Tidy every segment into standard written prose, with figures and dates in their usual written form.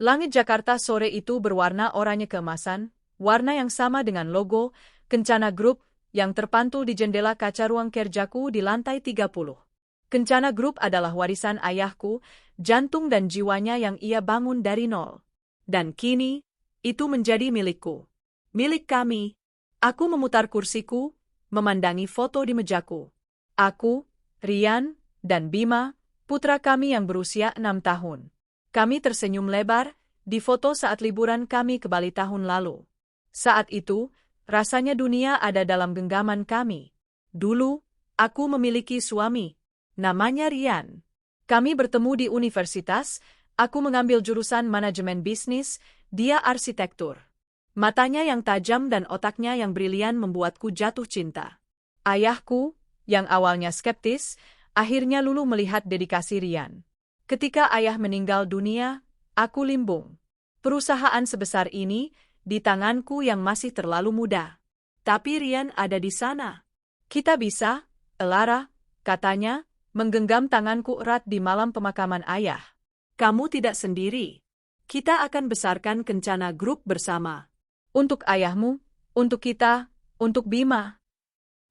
Langit Jakarta sore itu berwarna oranye keemasan, warna yang sama dengan logo Kencana Group yang terpantul di jendela kaca ruang kerjaku di lantai 30. Kencana Group adalah warisan ayahku, jantung dan jiwanya yang ia bangun dari nol. Dan kini, itu menjadi milikku. Milik kami. Aku memutar kursiku, memandangi foto di mejaku. Aku, Rian, dan Bima, putra kami yang berusia 6 tahun. Kami tersenyum lebar di foto saat liburan kami ke Bali tahun lalu. Saat itu, rasanya dunia ada dalam genggaman kami. Dulu, aku memiliki suami. Namanya Rian. Kami bertemu di universitas, aku mengambil jurusan manajemen bisnis, dia arsitektur. Matanya yang tajam dan otaknya yang brilian membuatku jatuh cinta. Ayahku, yang awalnya skeptis, akhirnya luluh melihat dedikasi Rian. Ketika ayah meninggal dunia, aku limbung. Perusahaan sebesar ini, di tanganku yang masih terlalu muda. Tapi Rian ada di sana. Kita bisa, Elara, katanya, menggenggam tanganku erat di malam pemakaman ayah. Kamu tidak sendiri. Kita akan besarkan Kencana Group bersama. Untuk ayahmu, untuk kita, untuk Bima.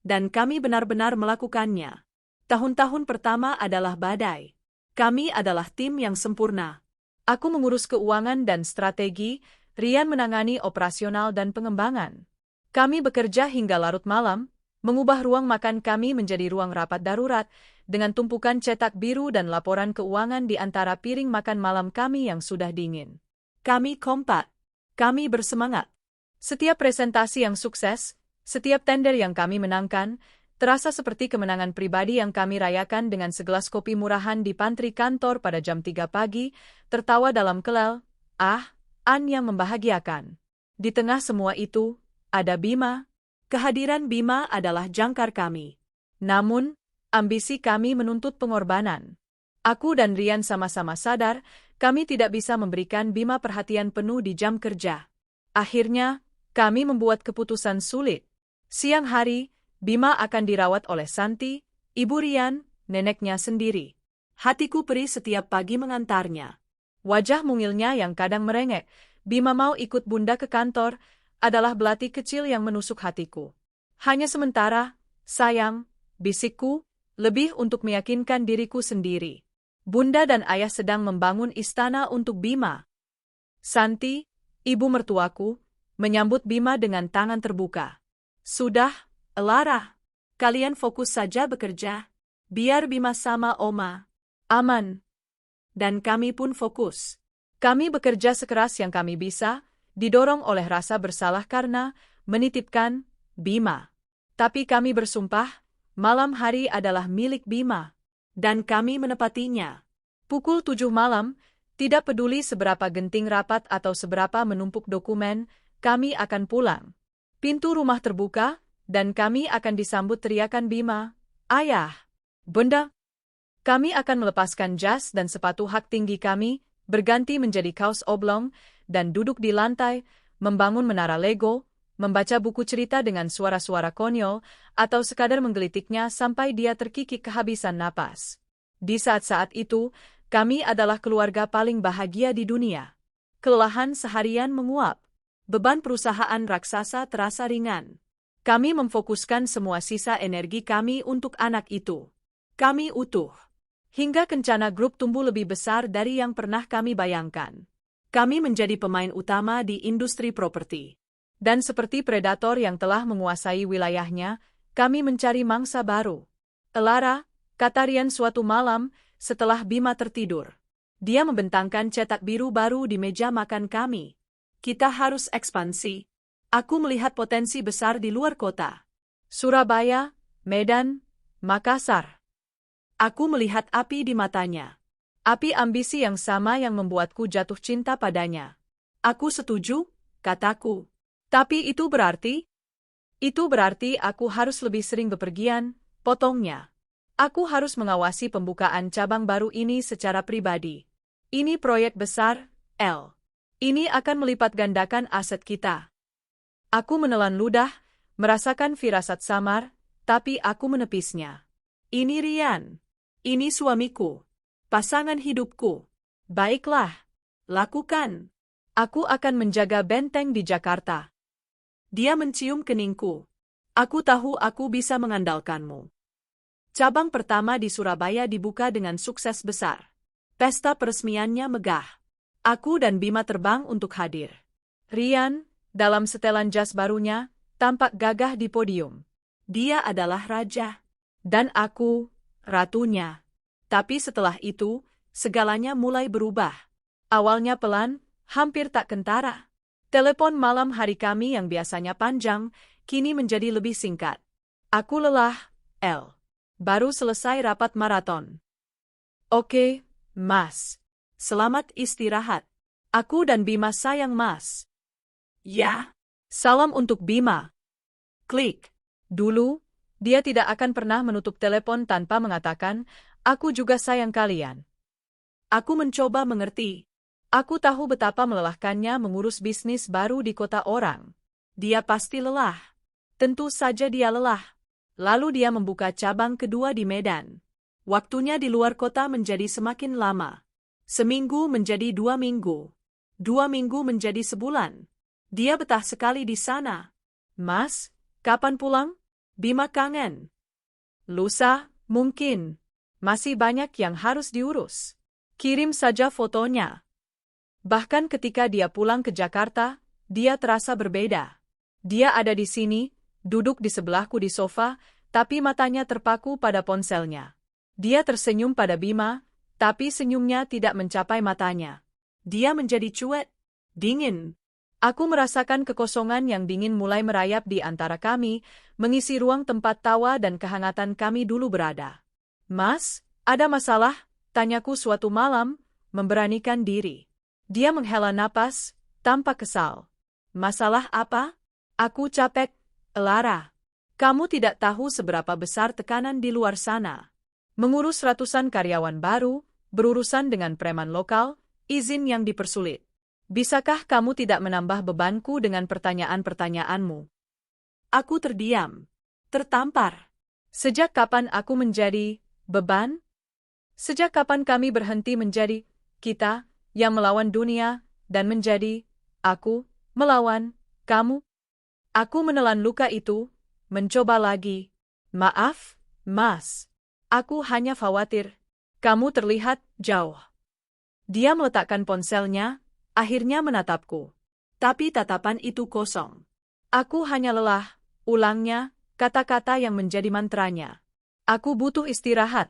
Dan kami benar-benar melakukannya. Tahun-tahun pertama adalah badai. Kami adalah tim yang sempurna. Aku mengurus keuangan dan strategi, Rian menangani operasional dan pengembangan. Kami bekerja hingga larut malam, mengubah ruang makan kami menjadi ruang rapat darurat, dengan tumpukan cetak biru dan laporan keuangan di antara piring makan malam kami yang sudah dingin. Kami kompak. Kami bersemangat. Setiap presentasi yang sukses, setiap tender yang kami menangkan, terasa seperti kemenangan pribadi yang kami rayakan dengan segelas kopi murahan di pantry kantor pada jam 3 pagi, tertawa dalam kelal, an yang membahagiakan. Di tengah semua itu, ada Bima. Kehadiran Bima adalah jangkar kami. Namun, ambisi kami menuntut pengorbanan. Aku dan Rian sama-sama sadar, kami tidak bisa memberikan Bima perhatian penuh di jam kerja. Akhirnya, kami membuat keputusan sulit. Siang hari, Bima akan dirawat oleh Santi, ibu Rian, neneknya sendiri. Hatiku perih setiap pagi mengantarnya. Wajah mungilnya yang kadang merengek, Bima mau ikut bunda ke kantor, adalah belati kecil yang menusuk hatiku. Hanya sementara, sayang, bisikku, lebih untuk meyakinkan diriku sendiri. Bunda dan ayah sedang membangun istana untuk Bima. Santi, ibu mertuaku, menyambut Bima dengan tangan terbuka. Sudah, Elara, kalian fokus saja bekerja. Biar Bima sama Oma aman. Dan kami pun fokus. Kami bekerja sekeras yang kami bisa, didorong oleh rasa bersalah karena menitipkan Bima. Tapi kami bersumpah, malam hari adalah milik Bima. Dan kami menepatinya. Pukul 7 malam, tidak peduli seberapa genting rapat atau seberapa menumpuk dokumen, kami akan pulang. Pintu rumah terbuka, dan kami akan disambut teriakan Bima, "Ayah! Bunda!" Kami akan melepaskan jas dan sepatu hak tinggi kami, berganti menjadi kaos oblong, dan duduk di lantai, membangun menara Lego, membaca buku cerita dengan suara-suara konyol, atau sekadar menggelitiknya sampai dia terkikik kehabisan napas. Di saat-saat itu, kami adalah keluarga paling bahagia di dunia. Kelelahan seharian menguap. Beban perusahaan raksasa terasa ringan. Kami memfokuskan semua sisa energi kami untuk anak itu. Kami utuh. Hingga Kencana Group tumbuh lebih besar dari yang pernah kami bayangkan. Kami menjadi pemain utama di industri properti. Dan seperti predator yang telah menguasai wilayahnya, kami mencari mangsa baru. Elara, kata Rian suatu malam, setelah Bima tertidur. Dia membentangkan cetak biru baru di meja makan kami. Kita harus ekspansi. Aku melihat potensi besar di luar kota. Surabaya, Medan, Makassar. Aku melihat api di matanya. Api ambisi yang sama yang membuatku jatuh cinta padanya. Aku setuju, kataku. Tapi itu berarti? Itu berarti aku harus lebih sering bepergian, potongnya. Aku harus mengawasi pembukaan cabang baru ini secara pribadi. Ini proyek besar, El. Ini akan melipat gandakan aset kita. Aku menelan ludah, merasakan firasat samar, tapi aku menepisnya. Ini Rian. Ini suamiku. Pasangan hidupku. Baiklah. Lakukan. Aku akan menjaga benteng di Jakarta. Dia mencium keningku. Aku tahu aku bisa mengandalkanmu. Cabang pertama di Surabaya dibuka dengan sukses besar. Pesta peresmiannya megah. Aku dan Bima terbang untuk hadir. Rian, dalam setelan jas barunya, tampak gagah di podium. Dia adalah raja. Dan aku, ratunya. Tapi setelah itu, segalanya mulai berubah. Awalnya pelan, hampir tak kentara. Telepon malam hari kami yang biasanya panjang, kini menjadi lebih singkat. Aku lelah, El. Baru selesai rapat maraton. Oke, Mas. Selamat istirahat. Aku dan Bima sayang Mas. Ya. Salam untuk Bima. Klik. Dulu, dia tidak akan pernah menutup telepon tanpa mengatakan, aku juga sayang kalian. Aku mencoba mengerti. Aku tahu betapa melelahkannya mengurus bisnis baru di kota orang. Dia pasti lelah. Tentu saja dia lelah. Lalu dia membuka cabang kedua di Medan. Waktunya di luar kota menjadi semakin lama. Seminggu menjadi 2 minggu. 2 minggu menjadi sebulan. Dia betah sekali di sana. Mas, kapan pulang? Bima kangen. Lusa, mungkin. Masih banyak yang harus diurus. Kirim saja fotonya. Bahkan ketika dia pulang ke Jakarta, dia terasa berbeda. Dia ada di sini, duduk di sebelahku di sofa, tapi matanya terpaku pada ponselnya. Dia tersenyum pada Bima, tapi senyumnya tidak mencapai matanya. Dia menjadi cuek, dingin. Aku merasakan kekosongan yang dingin mulai merayap di antara kami, mengisi ruang tempat tawa dan kehangatan kami dulu berada. Mas, ada masalah? Tanyaku suatu malam, memberanikan diri. Dia menghela napas, tampak kesal. Masalah apa? Aku capek, Lara. Kamu tidak tahu seberapa besar tekanan di luar sana. Mengurus ratusan karyawan baru, berurusan dengan preman lokal, izin yang dipersulit. Bisakah kamu tidak menambah bebanku dengan pertanyaan-pertanyaanmu? Aku terdiam, tertampar. Sejak kapan aku menjadi beban? Sejak kapan kami berhenti menjadi kita yang melawan dunia dan menjadi aku melawan kamu? Aku menelan luka itu, mencoba lagi. Maaf, Mas. Aku hanya khawatir. Kamu terlihat jauh. Dia meletakkan ponselnya, akhirnya menatapku. Tapi tatapan itu kosong. Aku hanya lelah, ulangnya, kata-kata yang menjadi mantranya. Aku butuh istirahat.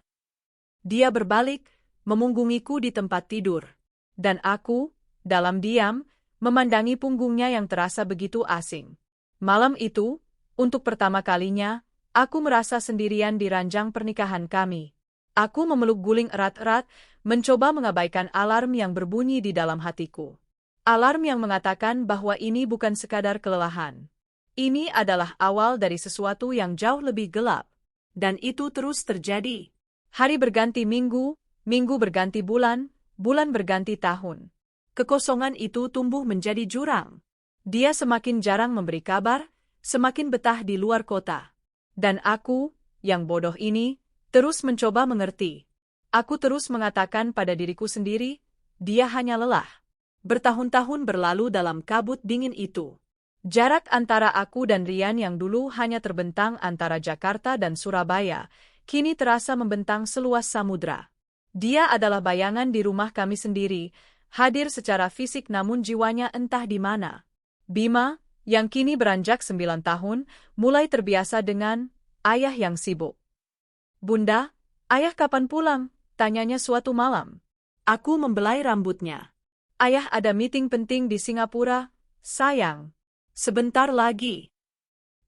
Dia berbalik, memunggungiku di tempat tidur. Dan aku, dalam diam, memandangi punggungnya yang terasa begitu asing. Malam itu, untuk pertama kalinya, aku merasa sendirian di ranjang pernikahan kami. Aku memeluk guling erat-erat, mencoba mengabaikan alarm yang berbunyi di dalam hatiku. Alarm yang mengatakan bahwa ini bukan sekadar kelelahan. Ini adalah awal dari sesuatu yang jauh lebih gelap. Dan itu terus terjadi. Hari berganti minggu, minggu berganti bulan, bulan berganti tahun. Kekosongan itu tumbuh menjadi jurang. Dia semakin jarang memberi kabar, semakin betah di luar kota. Dan aku, yang bodoh ini, terus mencoba mengerti. Aku terus mengatakan pada diriku sendiri, dia hanya lelah. Bertahun-tahun berlalu dalam kabut dingin itu. Jarak antara aku dan Rian yang dulu hanya terbentang antara Jakarta dan Surabaya, kini terasa membentang seluas samudra. Dia adalah bayangan di rumah kami sendiri, hadir secara fisik namun jiwanya entah di mana. Bima, yang kini beranjak 9 tahun, mulai terbiasa dengan ayah yang sibuk. Bunda, ayah kapan pulang? Tanyanya suatu malam. Aku membelai rambutnya. Ayah ada meeting penting di Singapura, sayang. Sebentar lagi.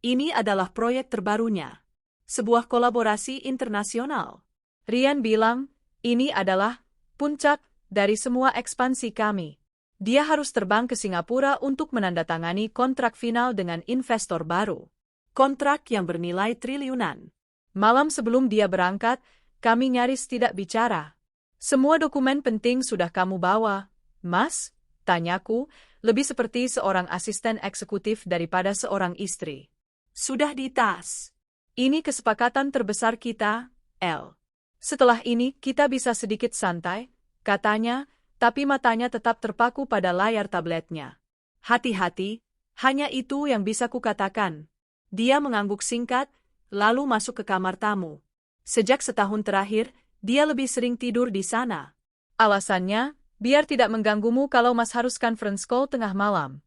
Ini adalah proyek terbarunya. Sebuah kolaborasi internasional. Rian bilang, ini adalah puncak dari semua ekspansi kami. Dia harus terbang ke Singapura untuk menandatangani kontrak final dengan investor baru. Kontrak yang bernilai triliunan. Malam sebelum dia berangkat, kami nyaris tidak bicara. Semua dokumen penting sudah kamu bawa, Mas? Tanyaku, lebih seperti seorang asisten eksekutif daripada seorang istri. Sudah di tas. Ini kesepakatan terbesar kita, El. Setelah ini kita bisa sedikit santai, katanya, tapi matanya tetap terpaku pada layar tabletnya. Hati-hati, hanya itu yang bisa kukatakan. Dia mengangguk singkat, lalu masuk ke kamar tamu. Sejak setahun terakhir, dia lebih sering tidur di sana. Alasannya, biar tidak mengganggumu kalau Mas harus conference call tengah malam.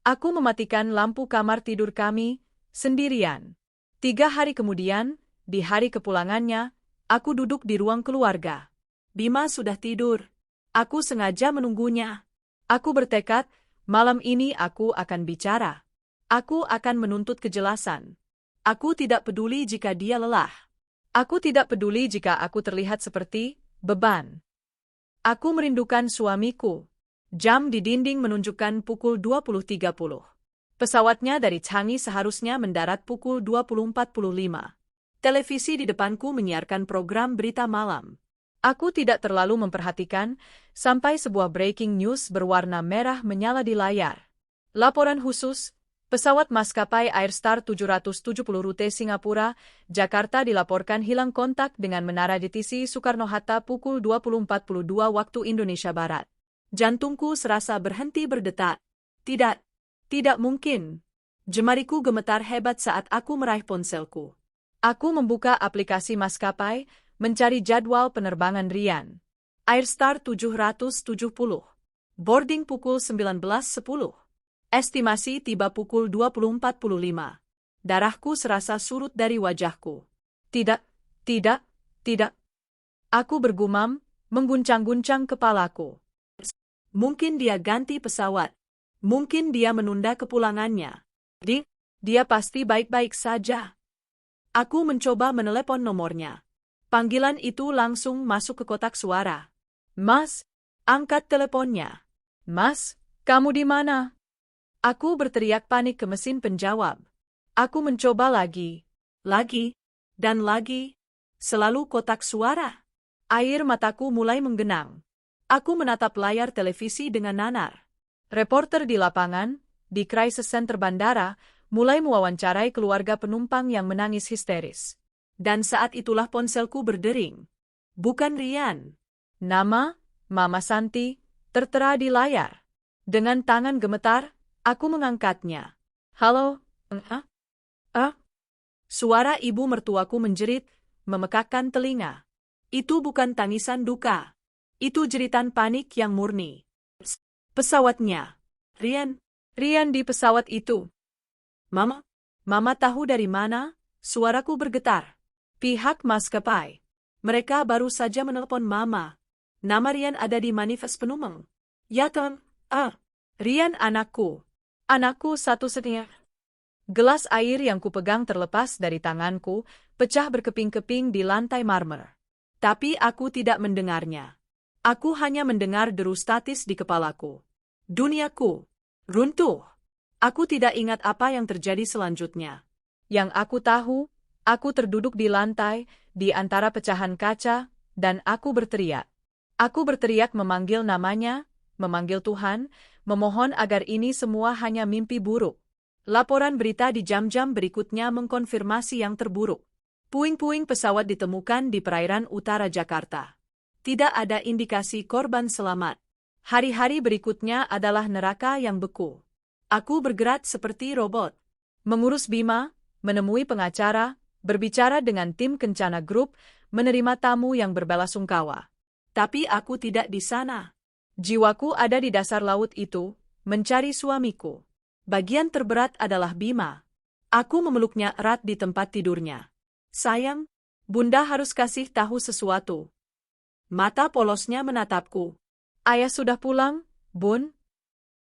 Aku mematikan lampu kamar tidur kami, sendirian. 3 hari kemudian, di hari kepulangannya, aku duduk di ruang keluarga. Bima sudah tidur. Aku sengaja menunggunya. Aku bertekad, malam ini aku akan bicara. Aku akan menuntut kejelasan. Aku tidak peduli jika dia lelah. Aku tidak peduli jika aku terlihat seperti beban. Aku merindukan suamiku. Jam di dinding menunjukkan pukul 20.30. Pesawatnya dari Changi seharusnya mendarat pukul 20.45. Televisi di depanku menyiarkan program berita malam. Aku tidak terlalu memperhatikan sampai sebuah breaking news berwarna merah menyala di layar. Laporan khusus, pesawat maskapai Airstar 770 rute Singapura, Jakarta dilaporkan hilang kontak dengan menara DTC Soekarno-Hatta pukul 20.42 waktu Indonesia Barat. Jantungku serasa berhenti berdetak. Tidak mungkin. Jemariku gemetar hebat saat aku meraih ponselku. Aku membuka aplikasi maskapai, mencari jadwal penerbangan Rian. Airstar 770. Boarding pukul 19.10. Estimasi tiba pukul 20.45. Darahku serasa surut dari wajahku. Tidak. Aku bergumam, mengguncang-guncang kepalaku. Mungkin dia ganti pesawat. Mungkin dia menunda kepulangannya. Dia pasti baik-baik saja. Aku mencoba menelepon nomornya. Panggilan itu langsung masuk ke kotak suara. Mas, angkat teleponnya. Mas, kamu di mana? Aku berteriak panik ke mesin penjawab. Aku mencoba lagi, dan lagi. Selalu kotak suara. Air mataku mulai menggenang. Aku menatap layar televisi dengan nanar. Reporter di lapangan, di Crisis Center bandara, mulai mewawancarai keluarga penumpang yang menangis histeris. Dan saat itulah ponselku berdering. Bukan Rian. Nama, Mama Santi, tertera di layar. Dengan tangan gemetar, aku mengangkatnya. Halo, Suara ibu mertuaku menjerit, memekakkan telinga. Itu bukan tangisan duka. Itu jeritan panik yang murni. Pesawatnya. Rian di pesawat itu. Mama tahu dari mana? Suaraku bergetar. Pihak maskapai. Mereka baru saja menelpon Mama. Nama Rian ada di manifest penumpang. Ya kan? Rian anakku. Anakku satu-satunya. Gelas air yang kupegang terlepas dari tanganku, pecah berkeping-keping di lantai marmer. Tapi aku tidak mendengarnya. Aku hanya mendengar deru statis di kepalaku. Duniaku runtuh. Aku tidak ingat apa yang terjadi selanjutnya. Yang aku tahu, aku terduduk di lantai, di antara pecahan kaca, dan aku berteriak. Aku berteriak memanggil namanya, memanggil Tuhan, memohon agar ini semua hanya mimpi buruk. Laporan berita di jam-jam berikutnya mengkonfirmasi yang terburuk. Puing-puing pesawat ditemukan di perairan utara Jakarta. Tidak ada indikasi korban selamat. Hari-hari berikutnya adalah neraka yang beku. Aku bergerak seperti robot. Mengurus Bima, menemui pengacara, berbicara dengan tim Kencana Group, menerima tamu yang berbelasungkawa. Tapi aku tidak di sana. Jiwaku ada di dasar laut itu, mencari suamiku. Bagian terberat adalah Bima. Aku memeluknya erat di tempat tidurnya. Sayang, Bunda harus kasih tahu sesuatu. Mata polosnya menatapku. Ayah sudah pulang, Bun?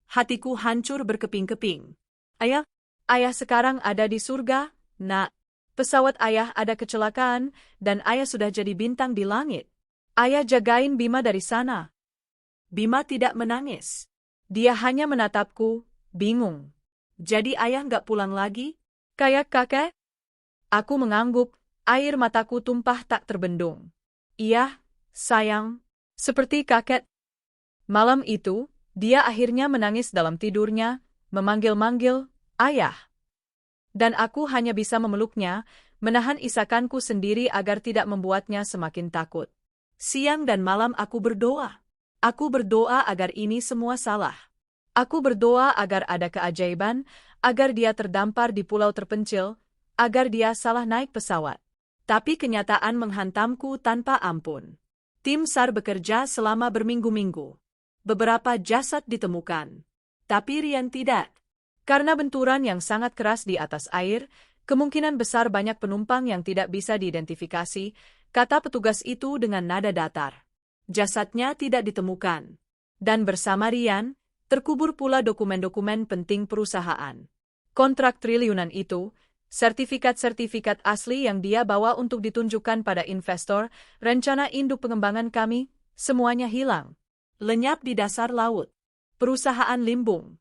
Hatiku hancur berkeping-keping. Ayah sekarang ada di surga, Nak. Pesawat ayah ada kecelakaan, dan ayah sudah jadi bintang di langit. Ayah jagain Bima dari sana. Bima tidak menangis. Dia hanya menatapku, bingung. Jadi ayah nggak pulang lagi? Kayak kakek? Aku mengangguk, air mataku tumpah tak terbendung. Iya, sayang, seperti kakek. Malam itu, dia akhirnya menangis dalam tidurnya, memanggil-manggil, ayah. Dan aku hanya bisa memeluknya, menahan isakanku sendiri agar tidak membuatnya semakin takut. Siang dan malam aku berdoa. Aku berdoa agar ini semua salah. Aku berdoa agar ada keajaiban, agar dia terdampar di pulau terpencil, agar dia salah naik pesawat. Tapi kenyataan menghantamku tanpa ampun. Tim SAR bekerja selama berminggu-minggu. Beberapa jasad ditemukan. Tapi Rian tidak. Karena benturan yang sangat keras di atas air, kemungkinan besar banyak penumpang yang tidak bisa diidentifikasi, kata petugas itu dengan nada datar. Jasadnya tidak ditemukan. Dan bersama Rian, terkubur pula dokumen-dokumen penting perusahaan. Kontrak triliunan itu, sertifikat-sertifikat asli yang dia bawa untuk ditunjukkan pada investor, rencana induk pengembangan kami, semuanya hilang. Lenyap di dasar laut. Perusahaan limbung.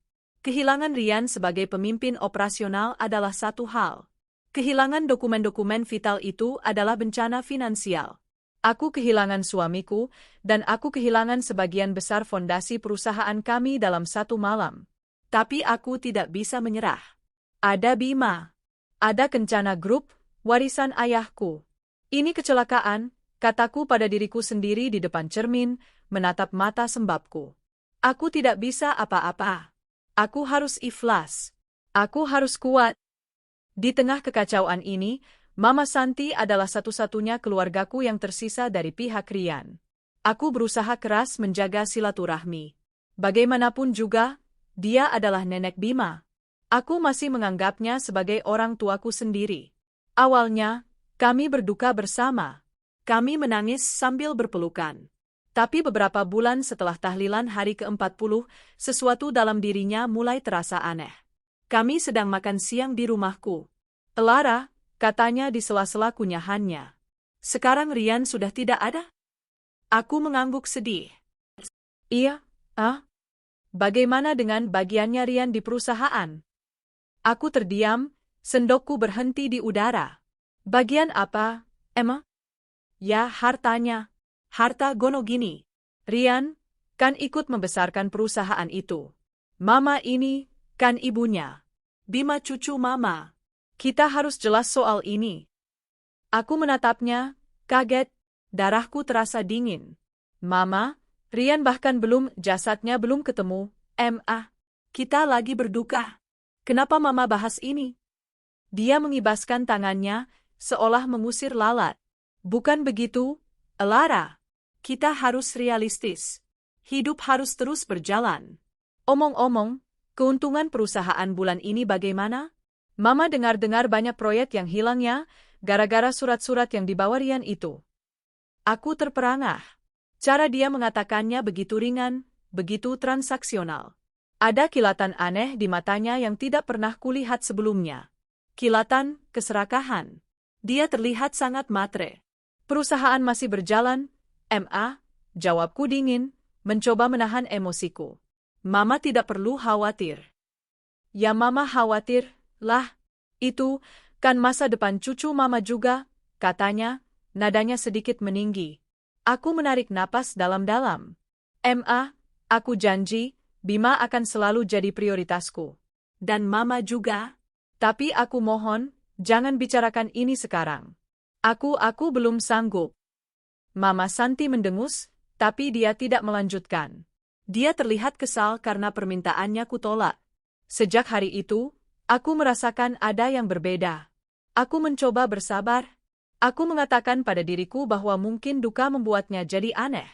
Kehilangan Rian sebagai pemimpin operasional adalah satu hal. Kehilangan dokumen-dokumen vital itu adalah bencana finansial. Aku kehilangan suamiku, dan aku kehilangan sebagian besar fondasi perusahaan kami dalam satu malam. Tapi aku tidak bisa menyerah. Ada Bima. Ada Kencana Group, warisan ayahku. Ini kecelakaan, kataku pada diriku sendiri di depan cermin, menatap mata sembabku. Aku tidak bisa apa-apa. Aku harus ikhlas. Aku harus kuat. Di tengah kekacauan ini, Mama Santi adalah satu-satunya keluargaku yang tersisa dari pihak Rian. Aku berusaha keras menjaga silaturahmi. Bagaimanapun juga, dia adalah nenek Bima. Aku masih menganggapnya sebagai orang tuaku sendiri. Awalnya, kami berduka bersama. Kami menangis sambil berpelukan. Tapi beberapa bulan setelah tahlilan hari ke-40, sesuatu dalam dirinya mulai terasa aneh. Kami sedang makan siang di rumahku. Lara, katanya di sela-sela kunyahannya. Sekarang Rian sudah tidak ada? Aku mengangguk sedih. Iya, bagaimana dengan bagiannya Rian di perusahaan? Aku terdiam, sendokku berhenti di udara. Bagian apa, Emma? Ya, hartanya. Harta Gonogini. Rian, kan ikut membesarkan perusahaan itu. Mama ini, kan ibunya. Bima cucu Mama. Kita harus jelas soal ini. Aku menatapnya, kaget, darahku terasa dingin. Mama, Rian bahkan jasadnya belum ketemu, Kita lagi berduka. Kenapa Mama bahas ini? Dia mengibaskan tangannya, seolah mengusir lalat. Bukan begitu, Lara. Kita harus realistis. Hidup harus terus berjalan. Omong-omong, keuntungan perusahaan bulan ini bagaimana? Mama dengar-dengar banyak proyek yang hilang ya, gara-gara surat-surat yang dibawa Rian itu. Aku terperangah. Cara dia mengatakannya begitu ringan, begitu transaksional. Ada kilatan aneh di matanya yang tidak pernah kulihat sebelumnya. Kilatan keserakahan. Dia terlihat sangat matre. Perusahaan masih berjalan, jawabku dingin, mencoba menahan emosiku. Mama tidak perlu khawatir. Ya Mama khawatir. Lah, itu, kan masa depan cucu Mama juga, katanya, nadanya sedikit meninggi. Aku menarik napas dalam-dalam. Aku janji, Bima akan selalu jadi prioritasku. Dan Mama juga. Tapi aku mohon, jangan bicarakan ini sekarang. Aku belum sanggup. Mama Santi mendengus, tapi dia tidak melanjutkan. Dia terlihat kesal karena permintaannya kutolak. Sejak hari itu, aku merasakan ada yang berbeda. Aku mencoba bersabar. Aku mengatakan pada diriku bahwa mungkin duka membuatnya jadi aneh.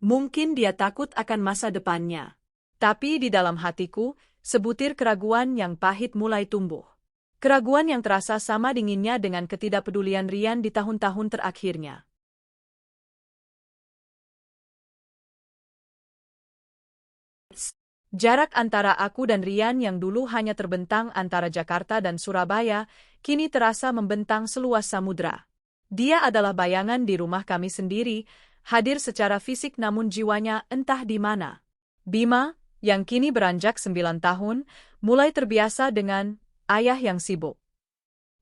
Mungkin dia takut akan masa depannya. Tapi di dalam hatiku, sebutir keraguan yang pahit mulai tumbuh. Keraguan yang terasa sama dinginnya dengan ketidakpedulian Rian di tahun-tahun terakhirnya. Jarak antara aku dan Rian yang dulu hanya terbentang antara Jakarta dan Surabaya, kini terasa membentang seluas samudra. Dia adalah bayangan di rumah kami sendiri, hadir secara fisik namun jiwanya entah di mana. Bima, yang kini beranjak 9 tahun, mulai terbiasa dengan ayah yang sibuk.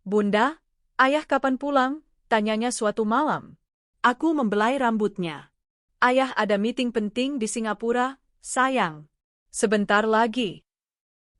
Bunda, ayah kapan pulang? Tanyanya suatu malam. Aku membelai rambutnya. Ayah ada meeting penting di Singapura, sayang. Sebentar lagi.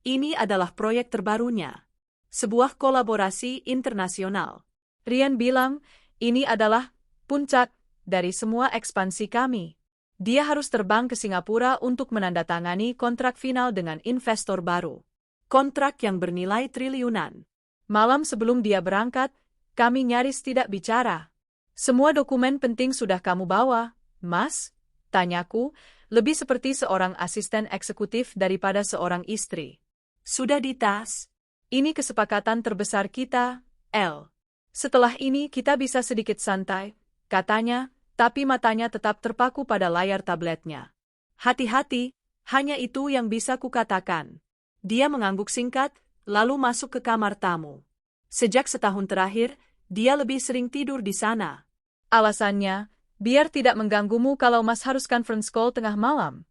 Ini adalah proyek terbarunya. Sebuah kolaborasi internasional. Rian bilang, ini adalah puncak dari semua ekspansi kami. Dia harus terbang ke Singapura untuk menandatangani kontrak final dengan investor baru. Kontrak yang bernilai triliunan. Malam sebelum dia berangkat, kami nyaris tidak bicara. Semua dokumen penting sudah kamu bawa, Mas? Tanyaku, lebih seperti seorang asisten eksekutif daripada seorang istri. Sudah di tas. Ini kesepakatan terbesar kita, El. Setelah ini kita bisa sedikit santai, katanya, tapi matanya tetap terpaku pada layar tabletnya. Hati-hati, hanya itu yang bisa kukatakan. Dia mengangguk singkat, lalu masuk ke kamar tamu. Sejak setahun terakhir, dia lebih sering tidur di sana. Alasannya, biar tidak mengganggumu kalau Mas harus conference call tengah malam.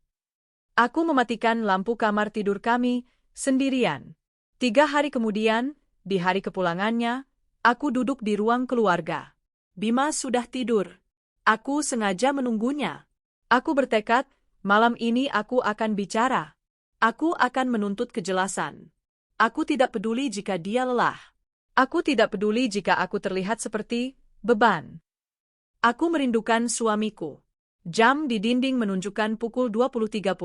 Aku mematikan lampu kamar tidur kami, sendirian. 3 hari kemudian, di hari kepulangannya, aku duduk di ruang keluarga. Bima sudah tidur. Aku sengaja menunggunya. Aku bertekad, malam ini aku akan bicara. Aku akan menuntut kejelasan. Aku tidak peduli jika dia lelah. Aku tidak peduli jika aku terlihat seperti beban. Aku merindukan suamiku. Jam di dinding menunjukkan pukul 20.30.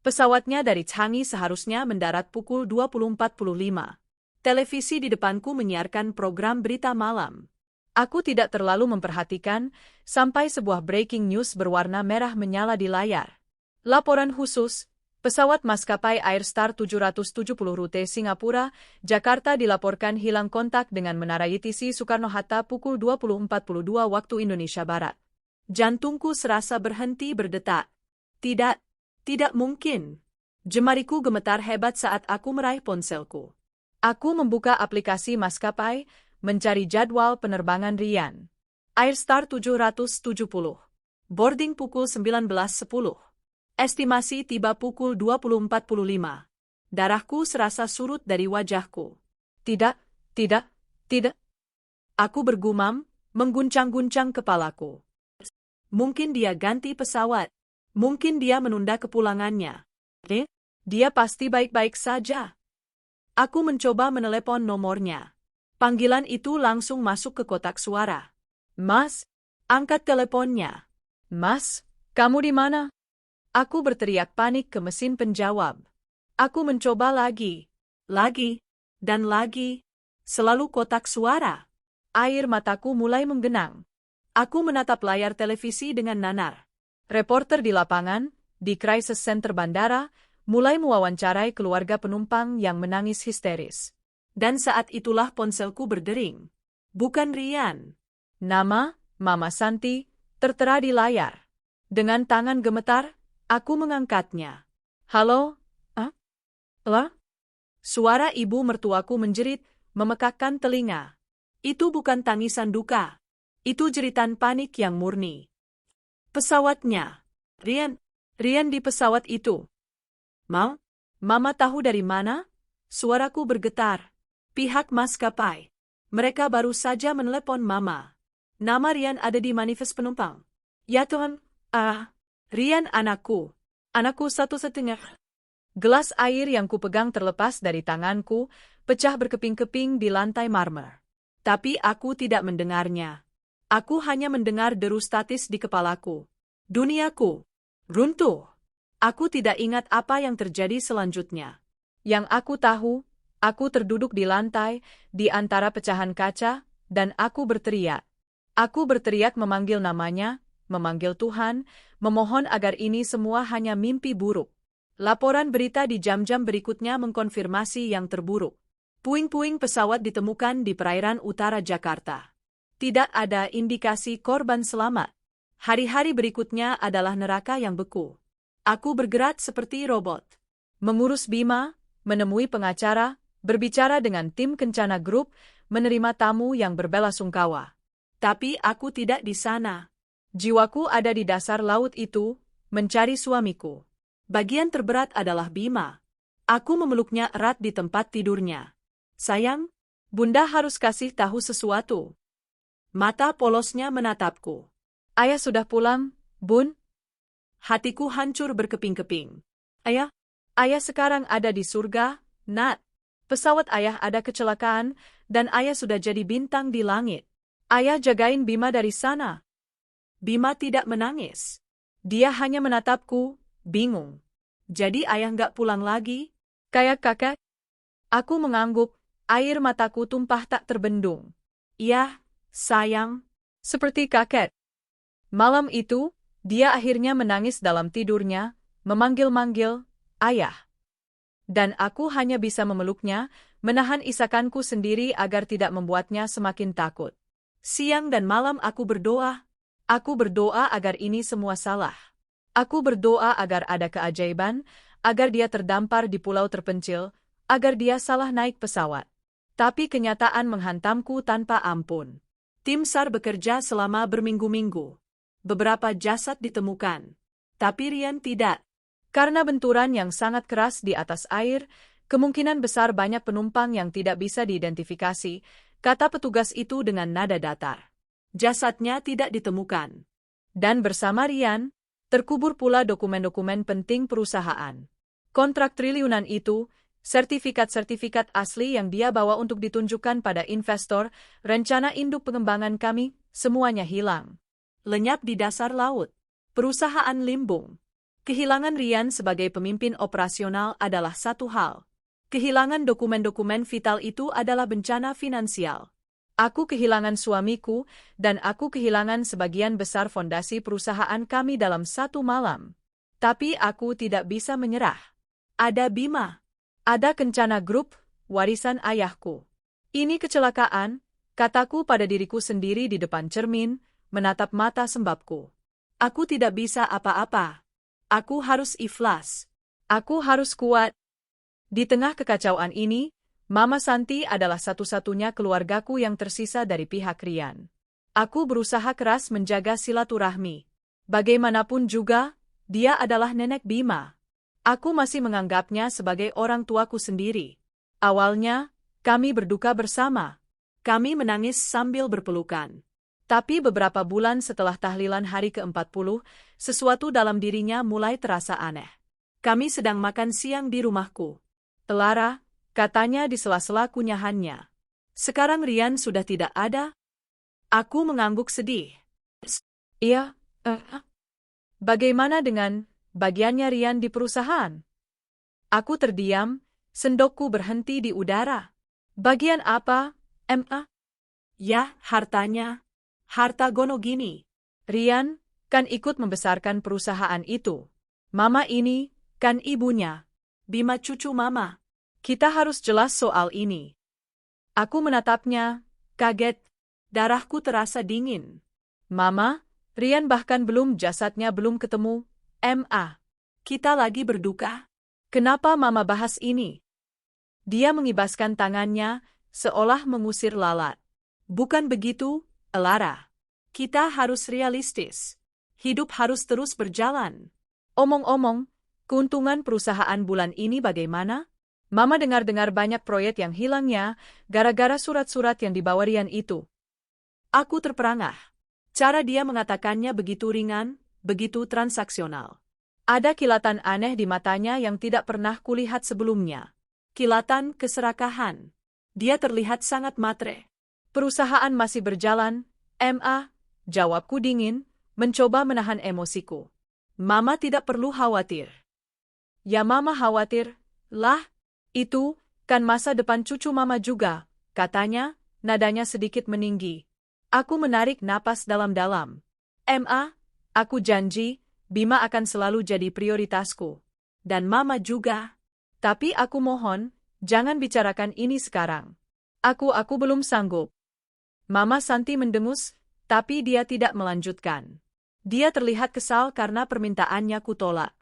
Pesawatnya dari Changi seharusnya mendarat pukul 20.45. Televisi di depanku menyiarkan program berita malam. Aku tidak terlalu memperhatikan sampai sebuah breaking news berwarna merah menyala di layar. Laporan khusus, pesawat maskapai Airstar 770 rute Singapura, Jakarta dilaporkan hilang kontak dengan Menara YTC Soekarno-Hatta pukul 20.42 waktu Indonesia Barat. Jantungku serasa berhenti berdetak. Tidak mungkin. Jemariku gemetar hebat saat aku meraih ponselku. Aku membuka aplikasi maskapai, mencari jadwal penerbangan Rian. Airstar 770. Boarding pukul 19.10. Estimasi tiba pukul 20.45. Darahku serasa surut dari wajahku. Tidak. Aku bergumam, mengguncang-guncang kepalaku. Mungkin dia ganti pesawat. Mungkin dia menunda kepulangannya. Dia pasti baik-baik saja. Aku mencoba menelepon nomornya. Panggilan itu langsung masuk ke kotak suara. Mas, angkat teleponnya. Mas, kamu di mana? Aku berteriak panik ke mesin penjawab. Aku mencoba lagi, dan lagi. Selalu kotak suara. Air mataku mulai menggenang. Aku menatap layar televisi dengan nanar. Reporter di lapangan, di Crisis Center bandara, mulai mewawancarai keluarga penumpang yang menangis histeris. Dan saat itulah ponselku berdering. Bukan Rian. Nama, Mama Santi, tertera di layar. Dengan tangan gemetar, aku mengangkatnya. Halo? Lah? Suara ibu mertuaku menjerit, memekakkan telinga. Itu bukan tangisan duka. Itu jeritan panik yang murni. Pesawatnya. Rian di pesawat itu. Mama tahu dari mana? Suaraku bergetar. Pihak maskapai. Mereka baru saja menelepon Mama. Nama Rian ada di manifest penumpang. Ya Tuhan, Rian anakku. Anakku satu-satunya. Gelas air yang kupegang terlepas dari tanganku, pecah berkeping-keping di lantai marmer. Tapi aku tidak mendengarnya. Aku hanya mendengar deru statis di kepalaku. Duniaku runtuh. Aku tidak ingat apa yang terjadi selanjutnya. Yang aku tahu, aku terduduk di lantai, di antara pecahan kaca, dan aku berteriak. Aku berteriak memanggil namanya, memanggil Tuhan, memohon agar ini semua hanya mimpi buruk. Laporan berita di jam-jam berikutnya mengkonfirmasi yang terburuk. Puing-puing pesawat ditemukan di perairan utara Jakarta. Tidak ada indikasi korban selamat. Hari-hari berikutnya adalah neraka yang beku. Aku bergerak seperti robot. Mengurus Bima, menemui pengacara, berbicara dengan tim Kencana Group, menerima tamu yang berbelasungkawa. Tapi aku tidak di sana. Jiwaku ada di dasar laut itu, mencari suamiku. Bagian terberat adalah Bima. Aku memeluknya erat di tempat tidurnya. Sayang, Bunda harus kasih tahu sesuatu. Mata polosnya menatapku. Ayah sudah pulang, Bun? Hatiku hancur berkeping-keping. Ayah sekarang ada di surga, Nat. Pesawat ayah ada kecelakaan, dan ayah sudah jadi bintang di langit. Ayah jagain Bima dari sana. Bima tidak menangis. Dia hanya menatapku, bingung. Jadi ayah nggak pulang lagi? Kayak kakek? Aku mengangguk, air mataku tumpah tak terbendung. Iya, sayang. Seperti kakek. Malam itu, dia akhirnya menangis dalam tidurnya, memanggil-manggil, ayah. Dan aku hanya bisa memeluknya, menahan isakanku sendiri agar tidak membuatnya semakin takut. Siang dan malam aku berdoa. Aku berdoa agar ini semua salah. Aku berdoa agar ada keajaiban, agar dia terdampar di pulau terpencil, agar dia salah naik pesawat. Tapi kenyataan menghantamku tanpa ampun. Tim SAR bekerja selama berminggu-minggu. Beberapa jasad ditemukan. Tapi Rian tidak. Karena benturan yang sangat keras di atas air, kemungkinan besar banyak penumpang yang tidak bisa diidentifikasi, kata petugas itu dengan nada datar. Jasadnya tidak ditemukan. Dan bersama Rian, terkubur pula dokumen-dokumen penting perusahaan. Kontrak triliunan itu, sertifikat-sertifikat asli yang dia bawa untuk ditunjukkan pada investor, rencana induk pengembangan kami, semuanya hilang. Lenyap di dasar laut. Perusahaan limbung. Kehilangan Rian sebagai pemimpin operasional adalah satu hal. Kehilangan dokumen-dokumen vital itu adalah bencana finansial. Aku kehilangan suamiku, dan aku kehilangan sebagian besar fondasi perusahaan kami dalam satu malam. Tapi aku tidak bisa menyerah. Ada Bima. Ada Kencana Group, warisan ayahku. Ini kecelakaan, kataku pada diriku sendiri di depan cermin, menatap mata sembabku. Aku tidak bisa apa-apa. Aku harus ikhlas. Aku harus kuat. Di tengah kekacauan ini, Mama Santi adalah satu-satunya keluargaku yang tersisa dari pihak Rian. Aku berusaha keras menjaga silaturahmi. Bagaimanapun juga, dia adalah nenek Bima. Aku masih menganggapnya sebagai orang tuaku sendiri. Awalnya, kami berduka bersama. Kami menangis sambil berpelukan. Tapi beberapa bulan setelah tahlilan hari ke-40, sesuatu dalam dirinya mulai terasa aneh. Kami sedang makan siang di rumahku. Lara, katanya di sela-sela kunyahannya. Sekarang Rian sudah tidak ada? Aku mengangguk sedih. Iya, bagaimana dengan bagiannya Rian di perusahaan? Aku terdiam, sendokku berhenti di udara. Bagian apa, Ma? Ya, hartanya. Harta Gonogini. Rian, kan ikut membesarkan perusahaan itu. Mama ini, kan ibunya. Bima cucu Mama. Kita harus jelas soal ini. Aku menatapnya, kaget. Darahku terasa dingin. Mama, Rian bahkan jasadnya belum ketemu, Ma. Kita lagi berduka. Kenapa Mama bahas ini? Dia mengibaskan tangannya, seolah mengusir lalat. Bukan begitu, Lara. Kita harus realistis. Hidup harus terus berjalan. Omong-omong, keuntungan perusahaan bulan ini bagaimana? Mama dengar-dengar banyak proyek yang hilangnya, gara-gara surat-surat yang dibawa Rian itu. Aku terperangah. Cara dia mengatakannya begitu ringan, begitu transaksional. Ada kilatan aneh di matanya yang tidak pernah kulihat sebelumnya. Kilatan keserakahan. Dia terlihat sangat matre. Perusahaan masih berjalan, Ma, jawabku dingin, mencoba menahan emosiku. Mama tidak perlu khawatir. Ya Mama khawatir, lah. Itu, kan masa depan cucu Mama juga, katanya, nadanya sedikit meninggi. Aku menarik napas dalam-dalam. Ma, aku janji, Bima akan selalu jadi prioritasku. Dan Mama juga. Tapi aku mohon, jangan bicarakan ini sekarang. Aku belum sanggup. Mama Santi mendengus, tapi dia tidak melanjutkan. Dia terlihat kesal karena permintaannya kutolak.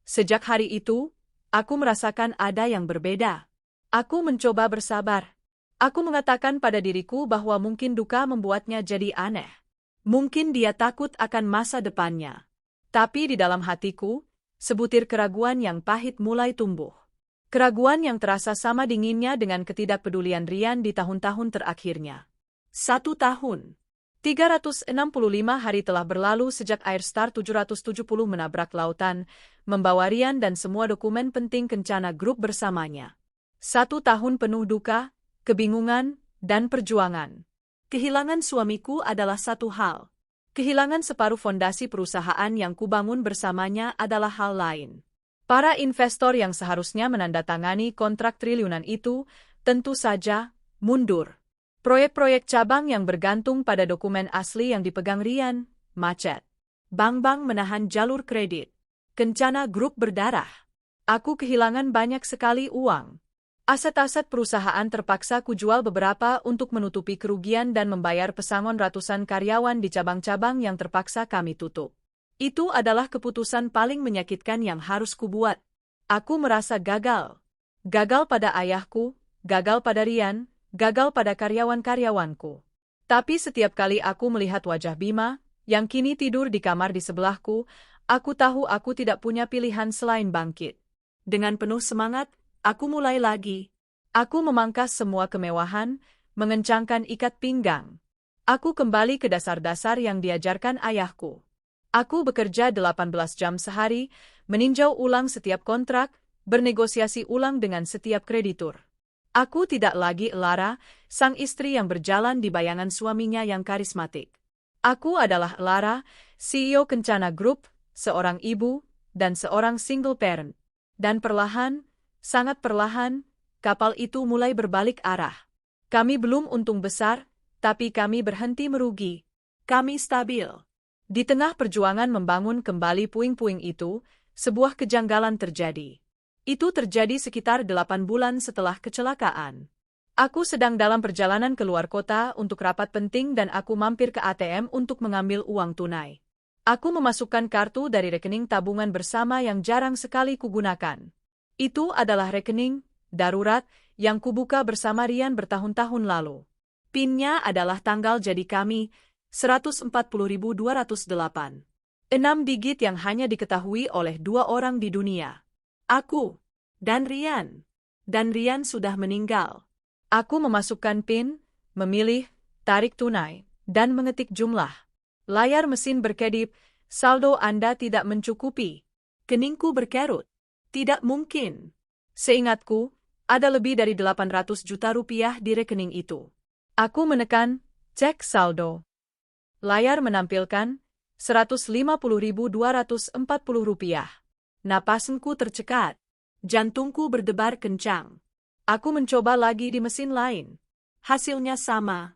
Sejak hari itu, aku merasakan ada yang berbeda. Aku mencoba bersabar. Aku mengatakan pada diriku bahwa mungkin duka membuatnya jadi aneh. Mungkin dia takut akan masa depannya. Tapi di dalam hatiku, sebutir keraguan yang pahit mulai tumbuh. Keraguan yang terasa sama dinginnya dengan ketidakpedulian Rian di tahun-tahun terakhirnya. 1 tahun. 365 hari telah berlalu sejak Airstar 770 menabrak lautan, membawa Rian dan semua dokumen penting Kencana Group bersamanya. 1 tahun penuh duka, kebingungan, dan perjuangan. Kehilangan suamiku adalah satu hal. Kehilangan separuh fondasi perusahaan yang kubangun bersamanya adalah hal lain. Para investor yang seharusnya menandatangani kontrak triliunan itu, tentu saja, mundur. Proyek-proyek cabang yang bergantung pada dokumen asli yang dipegang Rian, macet. Bank-bank menahan jalur kredit. Kencana Group berdarah. Aku kehilangan banyak sekali uang. Aset-aset perusahaan terpaksa kujual beberapa untuk menutupi kerugian dan membayar pesangon ratusan karyawan di cabang-cabang yang terpaksa kami tutup. Itu adalah keputusan paling menyakitkan yang harus kubuat. Aku merasa gagal. Gagal pada ayahku, gagal pada Rian, gagal pada karyawan-karyawanku. Tapi setiap kali aku melihat wajah Bima, yang kini tidur di kamar di sebelahku, aku tahu aku tidak punya pilihan selain bangkit. Dengan penuh semangat, aku mulai lagi. Aku memangkas semua kemewahan, mengencangkan ikat pinggang. Aku kembali ke dasar-dasar yang diajarkan ayahku. Aku bekerja 18 jam sehari, meninjau ulang setiap kontrak, bernegosiasi ulang dengan setiap kreditur. Aku tidak lagi Lara, sang istri yang berjalan di bayangan suaminya yang karismatik. Aku adalah Lara, CEO Kencana Group, seorang ibu, dan seorang single parent. Dan perlahan, sangat perlahan, kapal itu mulai berbalik arah. Kami belum untung besar, tapi kami berhenti merugi. Kami stabil. Di tengah perjuangan membangun kembali puing-puing itu, sebuah kejanggalan terjadi. Itu terjadi sekitar 8 bulan setelah kecelakaan. Aku sedang dalam perjalanan keluar kota untuk rapat penting dan aku mampir ke ATM untuk mengambil uang tunai. Aku memasukkan kartu dari rekening tabungan bersama yang jarang sekali kugunakan. Itu adalah rekening darurat yang kubuka bersama Rian bertahun-tahun lalu. PIN-nya adalah tanggal jadi kami, 140.208. 6 digit yang hanya diketahui oleh 2 orang di dunia. Aku dan Rian. Dan Rian sudah meninggal. Aku memasukkan PIN, memilih, tarik tunai, dan mengetik jumlah. Layar mesin berkedip, saldo Anda tidak mencukupi. Keningku berkerut. Tidak mungkin. Seingatku, ada lebih dari 800 juta rupiah di rekening itu. Aku menekan, cek saldo. Layar menampilkan, 150.240 rupiah. Napasku tercekat. Jantungku berdebar kencang. Aku mencoba lagi di mesin lain. Hasilnya sama.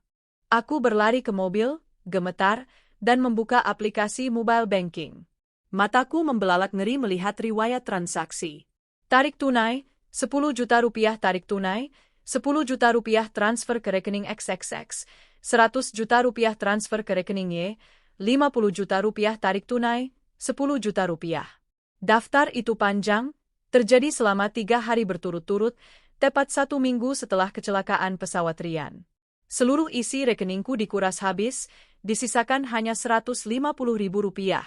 Aku berlari ke mobil, gemetar, dan membuka aplikasi mobile banking. Mataku membelalak ngeri melihat riwayat transaksi. Tarik tunai, 10 juta rupiah tarik tunai, 10 juta rupiah transfer ke rekening XXX, 100 juta rupiah transfer ke rekening Y, 50 juta rupiah tarik tunai, 10 juta rupiah. Daftar itu panjang, terjadi selama 3 hari berturut-turut, tepat 1 minggu setelah kecelakaan pesawat Rian. Seluruh isi rekeningku dikuras habis, disisakan hanya 150.000 rupiah.